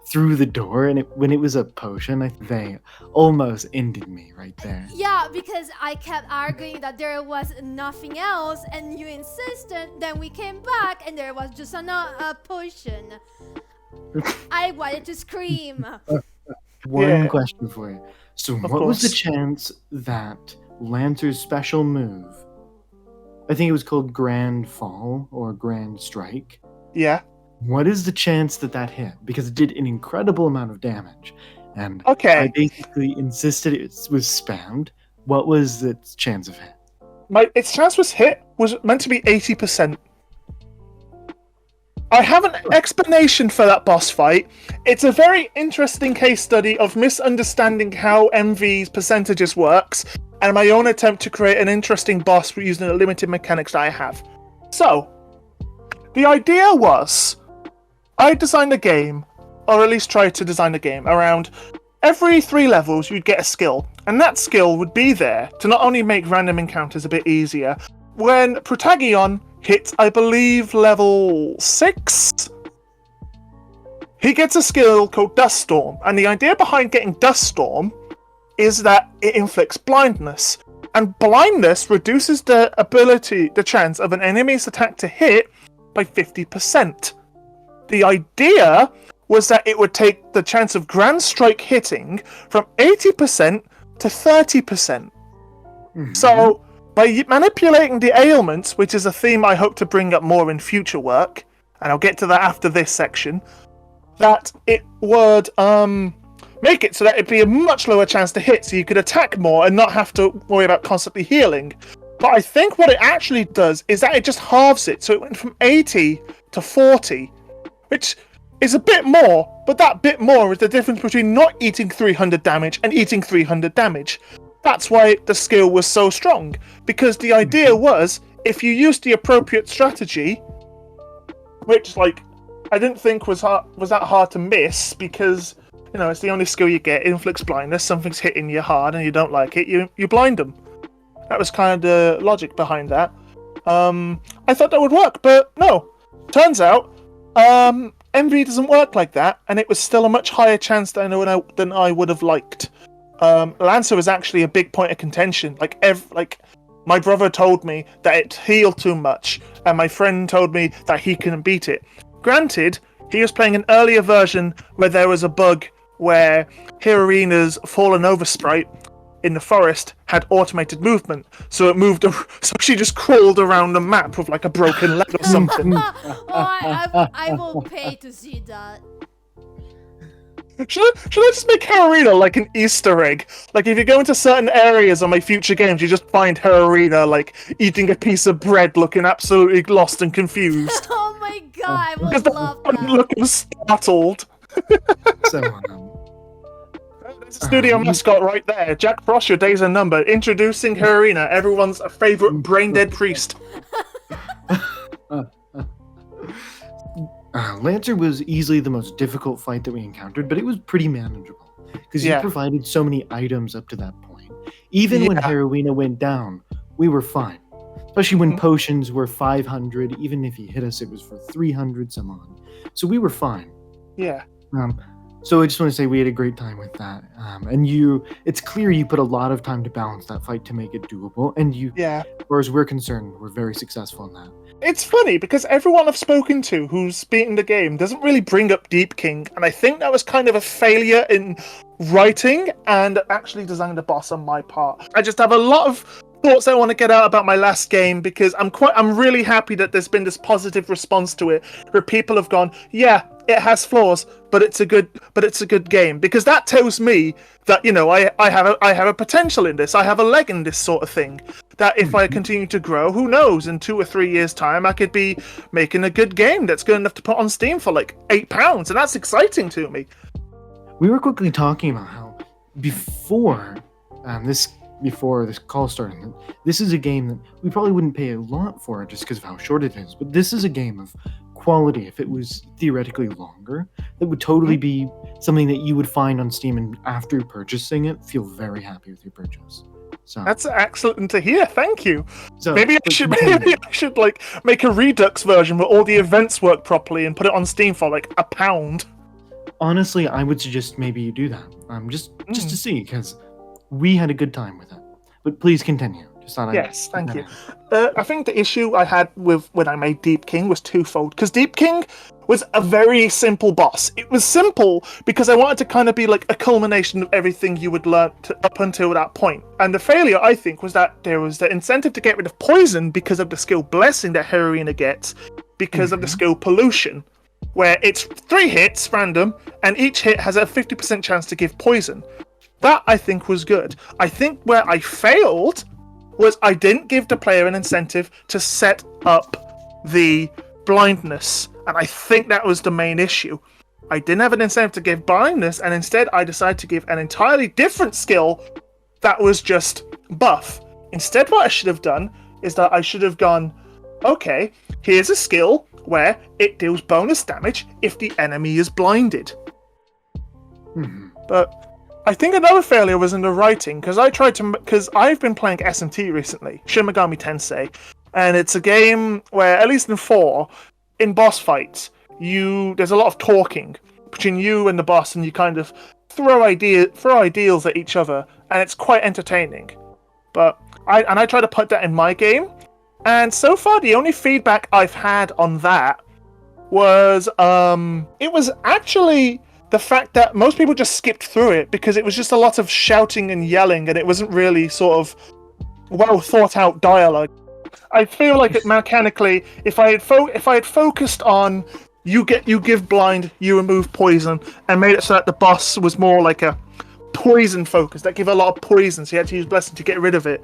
through the door, and when it was a potion, they almost ended me right there. Yeah, because I kept arguing that there was nothing else, and you insisted. Then we came back, and there was just a potion. I wanted to scream. One question for you. So, Of what was the course. chance that Lancer's special move? I think it was called Grand Fall or Grand Strike. Yeah. What is the chance that hit? Because it did an incredible amount of damage. And Okay. I basically insisted it was spammed. What was its chance of hit? Its chance was meant to be 80%. I have an explanation for that boss fight. It's a very interesting case study of misunderstanding how MV's percentages works, and my own attempt to create an interesting boss using the limited mechanics that I have. So, the idea was, I designed a game, or at least tried to design a game, around every 3 levels you'd get a skill, and that skill would be there to not only make random encounters a bit easier. When Protagion hits, I believe, level 6, he gets a skill called Dust Storm, and the idea behind getting Dust Storm is that it inflicts blindness, and blindness reduces the chance of an enemy's attack to hit by 50%. The idea was that it would take the chance of Grand Strike hitting from 80% to 30%. Mhm. So, by manipulating the ailments, which is a theme I hope to bring up more in future work, and I'll get to that after this section, that it would make it so that it'd be a much lower chance to hit, so you could attack more and not have to worry about constantly healing. But I think what it actually does is that it just halves it, so it went from 80 to 40, which is a bit more, but that bit more is the difference between not eating 300 damage and eating 300 damage. That's why the skill was so strong, because the idea was, if you used the appropriate strategy, which, I didn't think was that hard to miss, because, it's the only skill you get, inflicts blindness, something's hitting you hard and you don't like it, you blind them. That was kind of the logic behind that. I thought that would work, but no. Turns out, MV doesn't work like that, and it was still a much higher chance than I would have liked. Lancer was actually a big point of contention. My brother told me that it healed too much, and my friend told me that he couldn't beat it. Granted, he was playing an earlier version where there was a bug where Hirorina's fallen over sprite in the forest had automated movement, so so she just crawled around the map with a broken leg or something. I will pay to see that. Should I just make Hirorina an Easter egg? If you go into certain areas on my future games, you just find Hirorina eating a piece of bread, looking absolutely lost and confused. Oh my god, I Because would love that. looking startled. So, There's a studio mascot right there. Jack Frost, your days are numbered. Introducing Hirorina, everyone's favorite brain-dead priest. Lancer was easily the most difficult fight that we encountered, but it was pretty manageable because Yeah. he provided so many items up to that point. Even when Yeah. Hirorina went down, we were fine. Especially when Mhm. potions were 500, even if he hit us, it was for 300 some odd. So we were fine. Yeah. So I just want to say we had a great time with that. And it's clear you put a lot of time to balance that fight to make it doable. And Yeah. as far as we're concerned, we're very successful in that. It's funny because everyone I've spoken to who's beaten the game doesn't really bring up Deep King, and I think that was kind of a failure in writing and actually designing the boss on my part. I just have a lot of thoughts I want to get out about my last game because I'm really happy that there's been this positive response to it, where people have gone, yeah, it has flaws, but it's a good game, because that tells me that, you know, I have a potential in this. I have a leg in this sort of thing. That if I continue to grow, who knows, in 2 or 3 years' time, I could be making a good game that's good enough to put on Steam for like £8, and that's exciting to me. We were quickly talking about how before this call started, this is a game that we probably wouldn't pay a lot for just because of how short it is, but this is a game of quality. If it was theoretically longer, that would totally be something that you would find on Steam, and after purchasing it, feel very happy with your purchase. So That's excellent to hear. Thank you. so Maybe I should like make a Redux version where all the events work properly and put it on Steam for like £1. honestly, I would suggest maybe you do that. Just to see, because we had a good time with it. But please continue. Just thought Yes, thank you. I think the issue I had with when I made Deep King was twofold. Because Deep King was a very simple boss. It was simple because I wanted to kind of be like a culmination of everything you would learn up until that point. And the failure, I think, was that there was the incentive to get rid of poison because of the skill blessing that Heroina gets, because of the skill pollution, where it's 3 hits random, and each hit has a 50% chance to give poison. That, I think, was good. I think where I failed was I didn't give the player an incentive to set up the blindness, and I think that was the main issue. I didn't have an incentive to give blindness, and instead I decided to give an entirely different skill that was just buff. Instead, what I should have done is that I should have gone, okay, here's a skill where it deals bonus damage if the enemy is blinded. But I think another failure was in the writing, because I've been playing SMT recently, Shin Megami Tensei, and it's a game where, at least in 4, in boss fights, there's a lot of talking between you and the boss, and you kind of throw ideals at each other, and it's quite entertaining. But I try to put that in my game, and so far the only feedback I've had on that was it was actually the fact that most people just skipped through it because it was just a lot of shouting and yelling, and it wasn't really sort of well thought out dialogue. I feel like it mechanically, if I had focused on you give blind, you remove poison, and made it so that the boss was more like a poison focus that give a lot of poison, so you had to use blessing to get rid of it,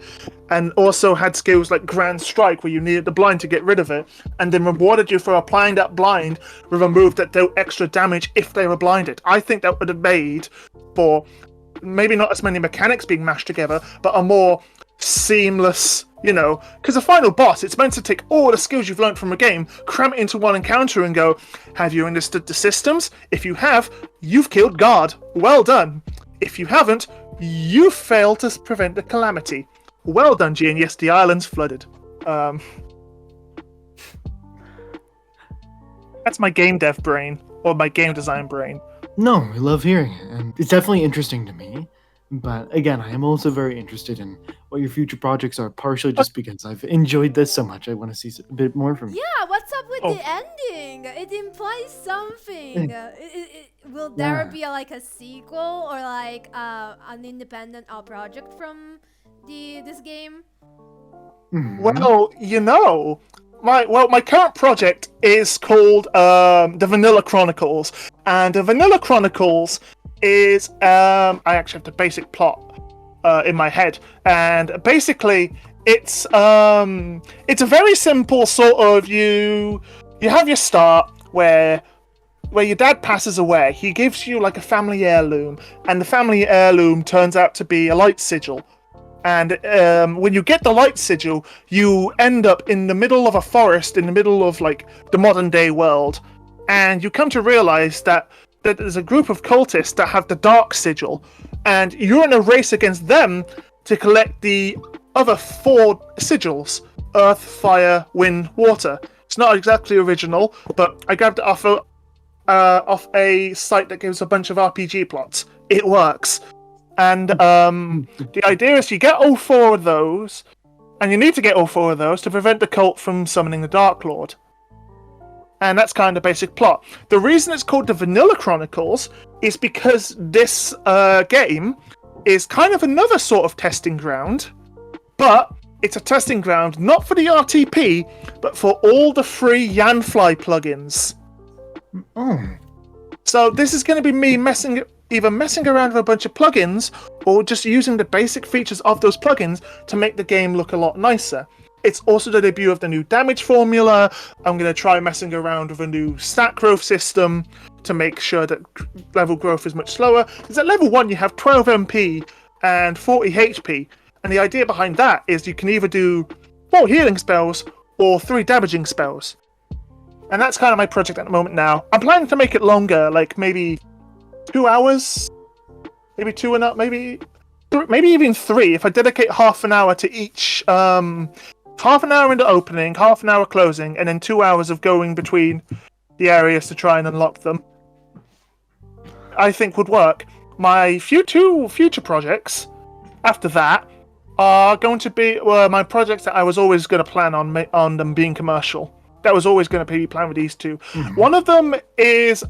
and also had skills like Grand Strike where you needed the blind to get rid of it, and then rewarded you for applying that blind with a move that dealt extra damage if they were blinded. I think that would have made for maybe not as many mechanics being mashed together, but a more seamless, because the final boss, it's meant to take all the skills you've learned from a game, cram it into one encounter and go, have you understood the systems? If you have, you've killed God. Well done. If you haven't, you failed to prevent the calamity. Well done, G, and yes, the island's flooded. That's my game dev brain, or my game design brain. No, I love hearing it, and it's definitely interesting to me. But again, I am also very interested in what your future projects are, partially just because I've enjoyed this so much. I want to see a bit more from you. Yeah, what's up with the ending? It implies something. Will there be a sequel or like an independent project from this game? Well, my current project is called the Vanilla Chronicles, and the Vanilla Chronicles is I actually have the basic plot in my head, and basically it's a very simple sort of you have your start where your dad passes away. He gives you like a family heirloom, and the family heirloom turns out to be a light sigil. And when you get the light sigil, you end up in the middle of a forest, in the middle of like the modern day world, and you come to realize that there's a group of cultists that have the dark sigil, and you're in a race against them to collect the other 4 sigils: earth, fire, wind, water. It's not exactly original, but I grabbed it off a site that gives a bunch of RPG plots. It works. And the idea is you get all 4 of those, and you need to get all 4 of those to prevent the cult from summoning the Dark Lord. And that's kind of basic plot. The reason it's called the Vanilla Chronicles is because this game is kind of another sort of testing ground, but it's a testing ground not for the RTP, but for all the free Yanfly plugins. Oh, So this is going to be me either messing around with a bunch of plugins or just using the basic features of those plugins to make the game look a lot nicer. It's also the debut of the new damage formula. I'm going to try messing around with a new stat growth system to make sure that level growth is much slower. Because at level 1 you have 12 MP and 40 HP. And the idea behind that is you can either do 4 healing spells or 3 damaging spells. And that's kind of my project at the moment now. I'm planning to make it longer, like maybe 2 hours? Maybe 2 and up, maybe even 3 if I dedicate half an hour to each. Half an hour into opening, half an hour closing, and then 2 hours of going between the areas to try and unlock them. I think would work. My future projects after that are going to be my projects that I was always going to plan on them being commercial. That was always going to be planned with these two. Mm-hmm. One of them is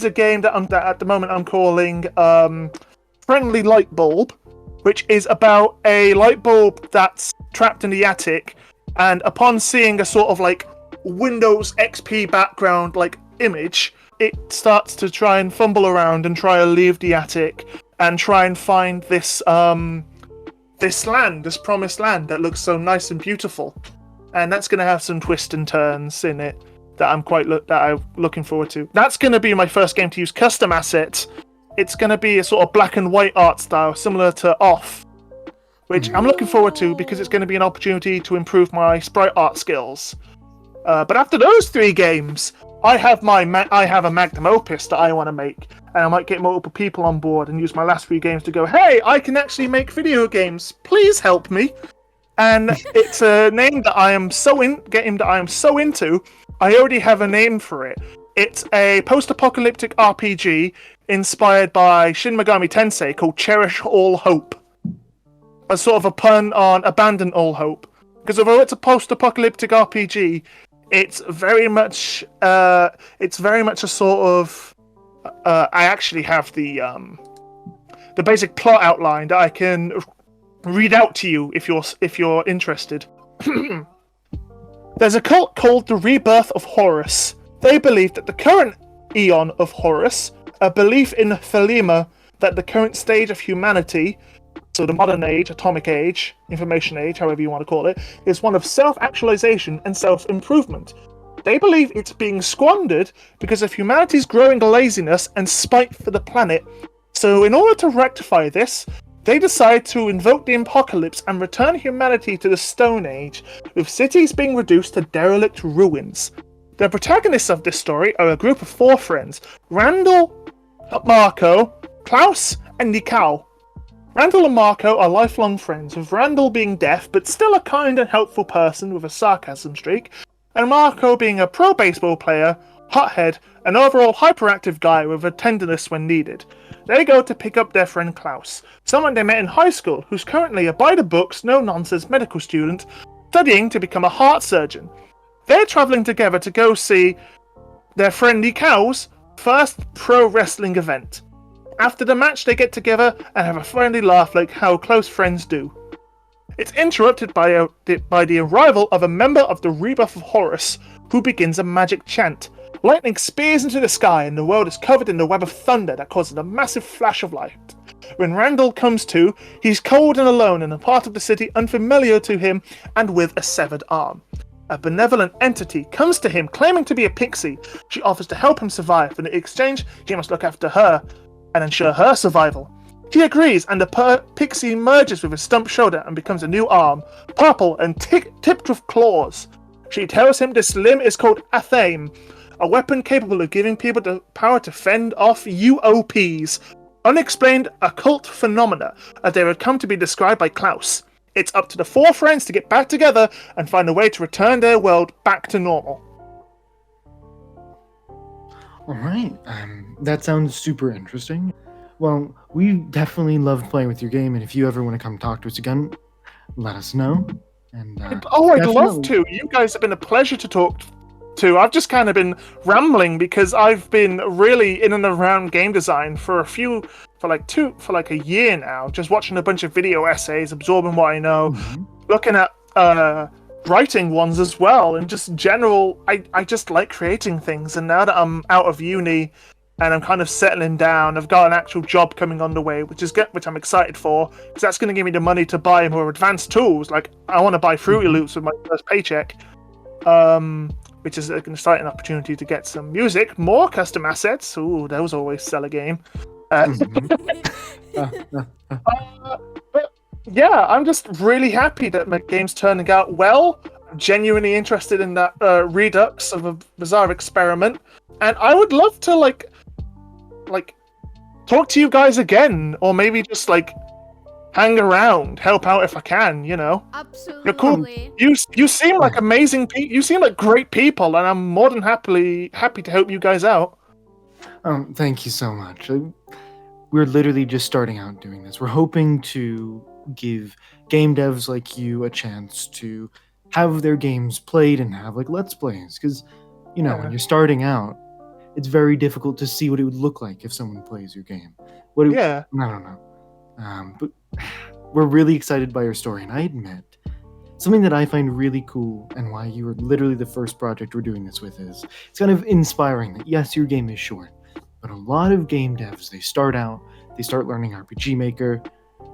a game that at the moment I'm calling Friendly Light Bulb, which is about a light bulb that's trapped in the attic, and upon seeing a sort of like Windows XP background like image, it starts to try and fumble around and try to leave the attic and try and find this promised land that looks so nice and beautiful. And that's going to have some twists and turns in it that I'm looking forward to. That's going to be my first game to use custom assets. It's going to be a sort of black and white art style, similar to Off, which I'm looking forward to because it's going to be an opportunity to improve my sprite art skills. But after those 3 games, I have a magnum opus that I want to make, and I might get multiple people on board and use my last 3 games to go, hey, I can actually make video games. Please help me. And it's a name that I am so into. I already have a name for it. It's a post-apocalyptic RPG inspired by Shin Megami Tensei called Cherish All Hope. A sort of a pun on Abandon All Hope. Because although it's a post-apocalyptic RPG, it's very much a sort of... I actually have the basic plot outline that I can read out to you if you're interested. There's a cult called the Rebirth of Horus. They believe that the current Eon of Horus, a belief in Thelema that the current stage of humanity, so the modern age, atomic age, information age, however you want to call it, is one of self-actualization and self-improvement. They believe it's being squandered because of humanity's growing laziness and spite for the planet. So in order to rectify this, they decide to invoke the apocalypse and return humanity to the Stone Age, with cities being reduced to derelict ruins. The protagonists of this story are a group of 4 friends: Randall, Marco, Klaus, and Nikau. Randall and Marco are lifelong friends, with Randall being deaf but still a kind and helpful person with a sarcasm streak, and Marco being a pro baseball player, hothead, and overall hyperactive guy with a tenderness when needed. They go to pick up their friend Klaus, someone they met in high school who's currently a by-the-books, no-nonsense medical student studying to become a heart surgeon. They're travelling together to go see their friend Nikau's first pro wrestling event. After the match, they get together and have a friendly laugh like how close friends do. It's interrupted by the arrival of a member of the Rebirth of Horus, who begins a magic chant. Lightning spears into the sky and the world is covered in the web of thunder that causes a massive flash of light. When Randall comes to, he's cold and alone in a part of the city unfamiliar to him and with a severed arm. A benevolent entity comes to him claiming to be a pixie. She offers to help him survive, and in exchange, he must look after her and ensure her survival. He agrees, and the pixie merges with his stumped shoulder and becomes a new arm, purple and tipped with claws. She tells him this limb is called Athame, a weapon capable of giving people the power to fend off UOPs, unexplained occult phenomena, as they would come to be described by Klaus. It's up to the 4 friends to get back together and find a way to return their world back to normal. Alright, that sounds super interesting. Well, we definitely loved playing with your game, and if you ever want to come talk to us again, let us know. And I'd love to. You guys have been a pleasure to talk to. I've just kind of been rambling because I've been really in and around game design for like a year now, just watching a bunch of video essays, absorbing what I know, looking at writing ones as well, and just general. I just like creating things, and now that I'm out of uni and I'm kind of settling down, I've got an actual job coming on the way, which I'm excited for, because that's going to give me the money to buy more advanced tools. Like I want to buy Fruity Loops with my first paycheck, which is an exciting opportunity to get some music, more custom assets. Ooh, those always sell a game. But yeah, I'm just really happy that my game's turning out well. I'm genuinely interested in that redux of a bizarre experiment, and I would love to like talk to you guys again, or maybe just like hang around, help out if I can. You know, you're cool. Absolutely. You seem like amazing people. You seem like great people, and I'm more than happy to help you guys out. Thank you so much. We're literally just starting out doing this. We're hoping to give game devs like you a chance to have their games played and have like let's plays, because you know when you're starting out, it's very difficult to see what it would look like if someone plays your game. I don't know. But we're really excited by your story, and I admit something that I find really cool and why you were literally the first project we're doing this with is it's kind of inspiring that yes, your game is short, but a lot of game devs, they start out, they start learning RPG Maker,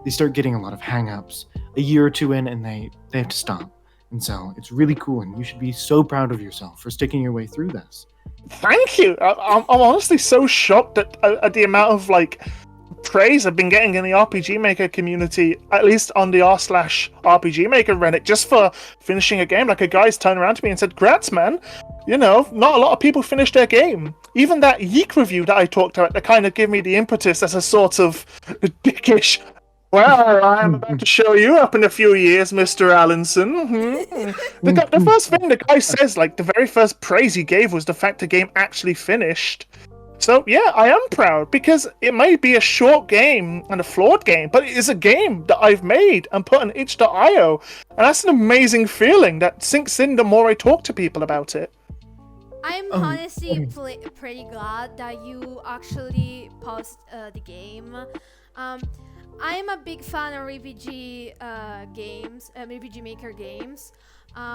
they start getting a lot of hang-ups a year or two in, and they have to stop. And so it's really cool, and you should be so proud of yourself for sticking your way through this. Thank you. I'm honestly so shocked at the amount of like praise I've been getting in the RPG Maker community, at least on the r/RPG Maker Reddit, just for finishing a game. Like a guy's turned around to me and said, "Grats, man! You know, not a lot of people finish their game." Even that Yeek review that I talked about, that kind of gave me the impetus as a sort of dickish. Well, I'm about to show you up in a few years, Mr. Allenson. The first thing the guy says, like, the very first praise he gave was the fact the game actually finished. So, yeah, I am proud, because it may be a short game and a flawed game, but it is a game that I've made and put on itch.io. And that's an amazing feeling that sinks in the more I talk to people about it. I'm honestly pretty glad that you actually paused the game. I'm a big fan of RPG games, RPG Maker games,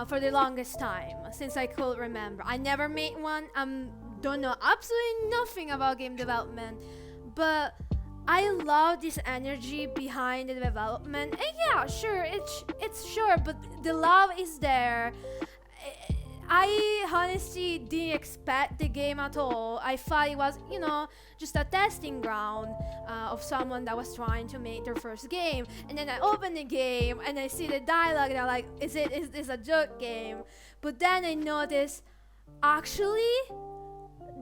for the longest time, since I could remember. I never made one. Don't know absolutely nothing about game development, but I love this energy behind the development. And yeah, sure, it's sure, but the love is there. I honestly didn't expect the game at all. I thought it was, just a testing ground of someone that was trying to make their first game. And then I open the game and I see the dialogue and I'm like, is this a joke game? But then I notice, actually,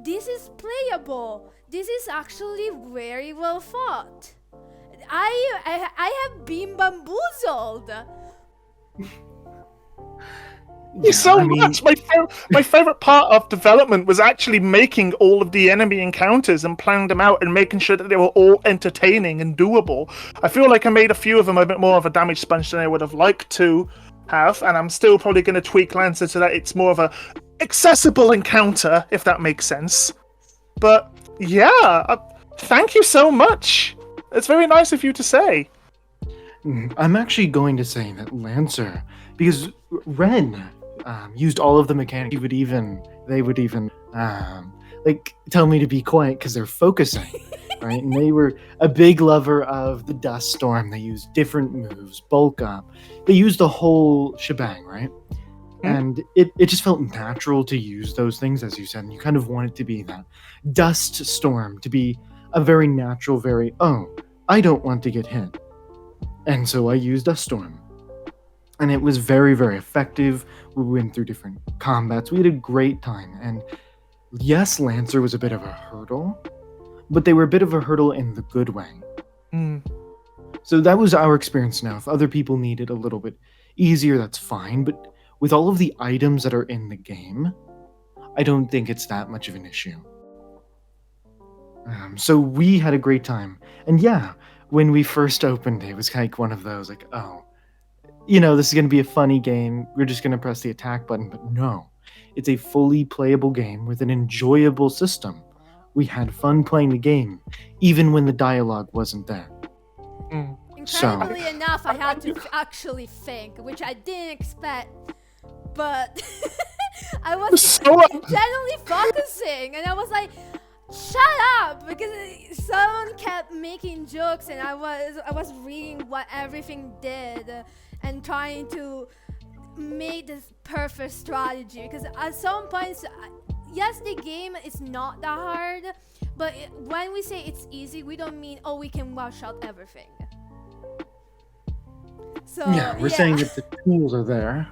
this is playable. This is actually very well thought. I have been bamboozled. Much. My favorite part of development was actually making all of the enemy encounters and planning them out and making sure that they were all entertaining and doable. I feel like I made a few of them a bit more of a damage sponge than I would have liked to have, and I'm still probably going to tweak Lancer so that it's more of a accessible encounter, if that makes sense. But yeah, thank you so much. It's very nice of you to say. I'm actually going to say that Lancer, because Ren used all of the mechanics. They would even tell me to be quiet because they're focusing, right? And they were a big lover of the Dust Storm. They used different moves, bulk up. They used the whole shebang, right? And it just felt natural to use those things, as you said. And you kind of want it to be that Dust Storm, to be a very natural, I don't want to get hit. And so I used Dust Storm. And it was very, very effective. We went through different combats. We had a great time. And yes, Lancer was a bit of a hurdle, but they were a bit of a hurdle in the good way. So that was our experience now. If other people need it a little bit easier, that's fine. But with all of the items that are in the game, I don't think it's that much of an issue. So we had a great time. And yeah, when we first opened it was like one of those, like, this is going to be a funny game. We're just going to press the attack button. But no, it's a fully playable game with an enjoyable system. We had fun playing the game, even when the dialogue wasn't there. Incredibly enough, I had to actually think, which I didn't expect. but I was So genuinely focusing, and I was like, shut up, because someone kept making jokes, and I was reading what everything did and trying to make this perfect strategy, because at some points, yes, the game is not that hard, but when we say it's easy, we don't mean, oh, we can one shot everything. So Yeah, we're saying that the tools are there.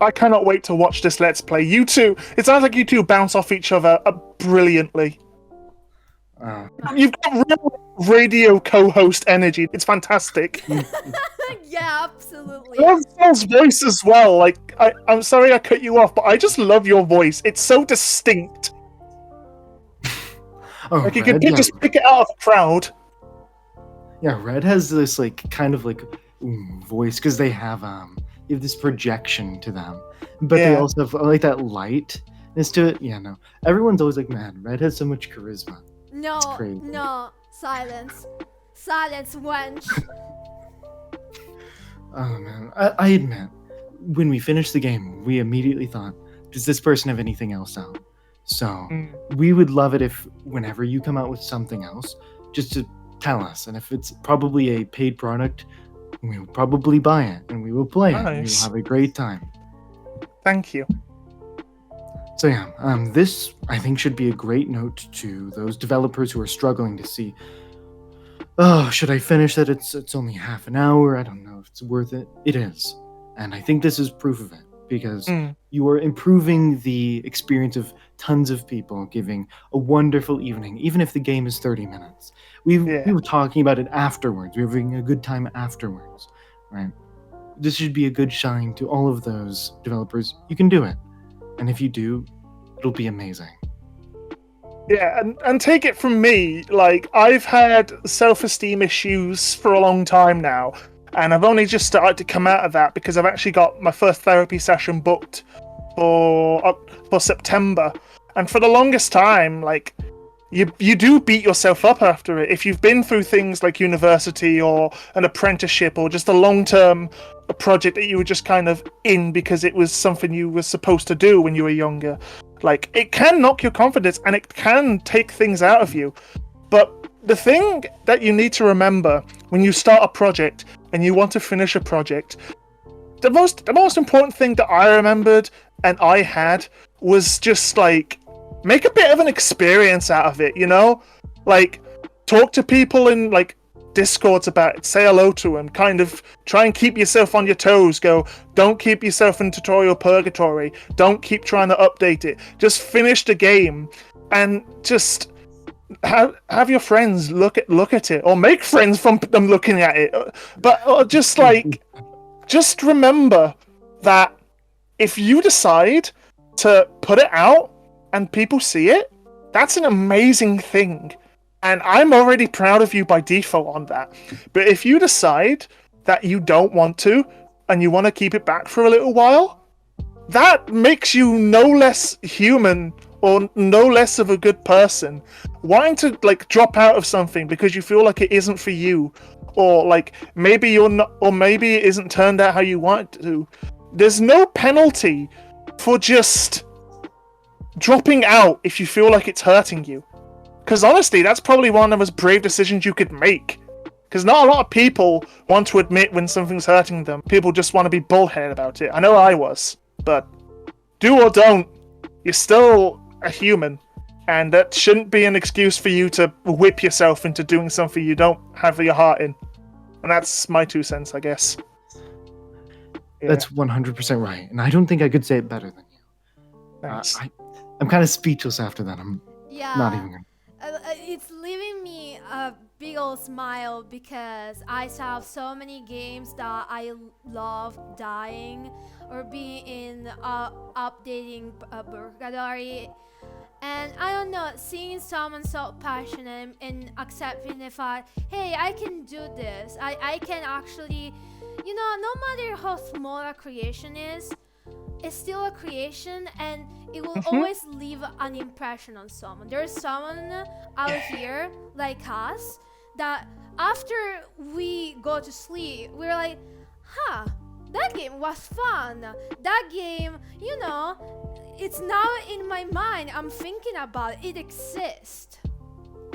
I cannot wait to watch this Let's Play. You two, it sounds like you two bounce off each other brilliantly. You've got real radio co-host energy. It's fantastic. yeah, absolutely. I love Phil's voice as well. Like, I'm sorry I cut you off, but I just love your voice. It's so distinct. Oh, Like, you Red, could just pick it out of the crowd. Yeah, Red has this like kind of like voice because they have this projection to them, but they Yeah. also have like that lightness to it. Yeah, no, everyone's always like, man, Red has so much charisma. No, crazy. no, silence, wench. Oh man, I admit, when we finished the game, we immediately thought, does this person have anything else out? So we would love it if whenever you come out with something else, just to tell us, and if it's probably a paid product, we will probably buy it and we will play it. And we will Nice. have a great time. Thank you. So yeah, this I think should be a great note to those developers who are struggling to see. Oh, should I finish it? It's only half an hour. I don't know if it's worth it. It is, and I think this is proof of it because you are improving the experience of tons of people, giving a wonderful evening, even if the game is 30 minutes. We were talking about it afterwards. We were having a good time afterwards, right? This should be a good shine to all of those developers. You can do it. And if you do, it'll be amazing. Yeah, and take it from me, like, I've had self-esteem issues for a long time now, and I've only just started to come out of that because I've actually got my first therapy session booked for September. And for the longest time, like, you do beat yourself up after it. If you've been through things like university or an apprenticeship or just a long-term project that you were just kind of in because it was something you were supposed to do when you were younger, like, it can knock your confidence and it can take things out of you. But the thing that you need to remember when you start a project and you want to finish a project, the most important thing that I remembered and I had was just, like, make a bit of an experience out of it, you know? Like, talk to people in, like, Discords about it, say hello to them, kind of try and keep yourself on your toes, don't keep yourself in tutorial purgatory, don't keep trying to update it, just finish the game, and just have your friends look at it, or make friends from them looking at it, but just, like, just remember that if you decide to put it out, and people see it, that's an amazing thing. And I'm already proud of you by default on that. But if you decide that you don't want to, and you want to keep it back for a little while, that makes you no less human or no less of a good person. Wanting to, like, drop out of something because you feel like it isn't for you, or like maybe you're not, or maybe it isn't turned out how you want it to. There's no penalty for just dropping out if you feel like it's hurting you. Because honestly, that's probably one of the most brave decisions you could make. Because not a lot of people want to admit when something's hurting them. People just want to be bullheaded about it. I know I was. But do or don't, you're still a human. And that shouldn't be an excuse for you to whip yourself into doing something you don't have your heart in. And that's my 2 cents, I guess. Yeah. That's 100% right. And I don't think I could say it better than you. Thanks. I'm kind of speechless after that. I'm not even gonna... It's leaving me a big old smile because I still have so many games that I love dying or being in updating purgatory. And I don't know, seeing someone so passionate and accepting the fact, hey, I can do this. I can actually, you know, no matter how small a creation is, it's still a creation and it will always leave an impression on someone. There's someone out here like us that after we go to sleep, we're like, that game game was fun. That game, you know, it's now in my mind. I'm thinking about it. It exists.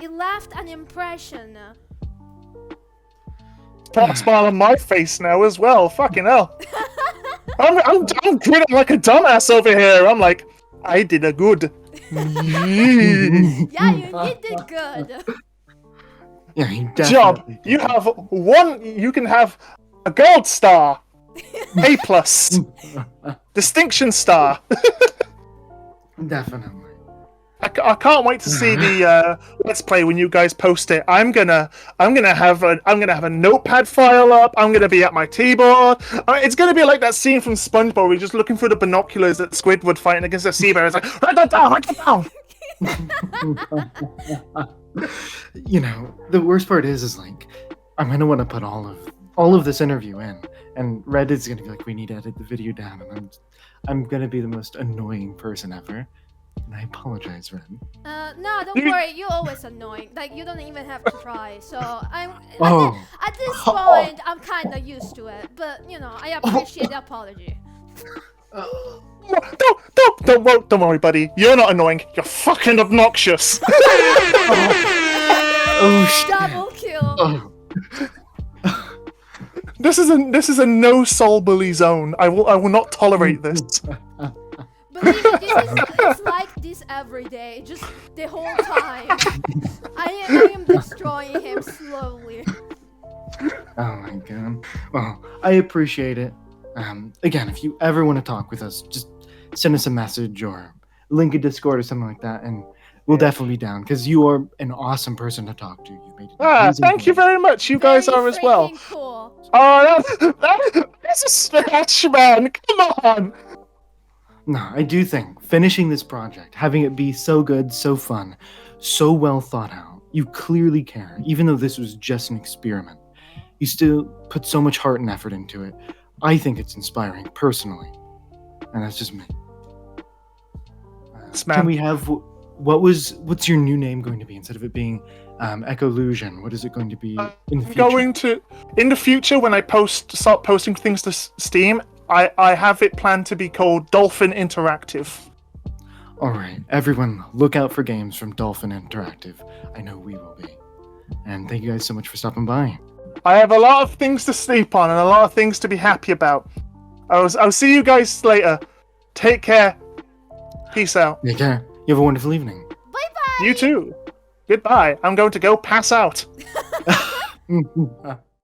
It left an impression. Put a smile on my face now as well. Fucking hell. I'm grinning like a dumbass over here. I'm like, I did a good. Yeah, you did good. Yeah, he Job. definitely. You have one. You can have a gold star, A plus, distinction star. Definitely. I can't wait to see the let's play when you guys post it. I'm gonna have a notepad file up. I'm gonna be at my keyboard. It's gonna be like that scene from SpongeBob where you're just looking through the binoculars at Squidward fighting against a sea bear. It's like write that down, write that down. You know, the worst part is like I'm gonna want to put all of this interview in, and Reddit's gonna be like, we need to edit the video down, and I'm gonna be the most annoying person ever. And I apologize, Red. No, don't worry. You're always annoying. Like, you don't even have to try. So I'm Oh. at this point, I'm kind of used to it. But you know, I appreciate the apology. Don't worry, buddy. You're not annoying. You're fucking obnoxious. Oh shit. Double kill. Oh. This is a no soul bully zone. I will not tolerate this. Believe me, it's like this every day, just the whole time. I am destroying him slowly. Oh my god. Well, I appreciate it. Again, if you ever want to talk with us, just send us a message or link a Discord or something like that, and we'll definitely be down because you are an awesome person to talk to. You made an amazing Thank you game. very much. You guys Very are as well. freaking Cool. Oh, that's a stretch, man. Come on. No, I do think finishing this project, having it be so good, so fun, so well thought out, you clearly care. Even though this was just an experiment, you still put so much heart and effort into it. I think it's inspiring, personally. And that's just me. Can we have, what's your new name going to be instead of it being Ecolusian? What is it going to be in the future? In the future, when I start posting things to Steam, I have it planned to be called Dolphin Interactive. All right, everyone, look out for games from Dolphin Interactive. I know we will be. And thank you guys so much for stopping by. I have a lot of things to sleep on and a lot of things to be happy about. I'll see you guys later. Take care. Peace out. Take care. You have a wonderful evening. Bye bye. You too. Goodbye. I'm going to go pass out.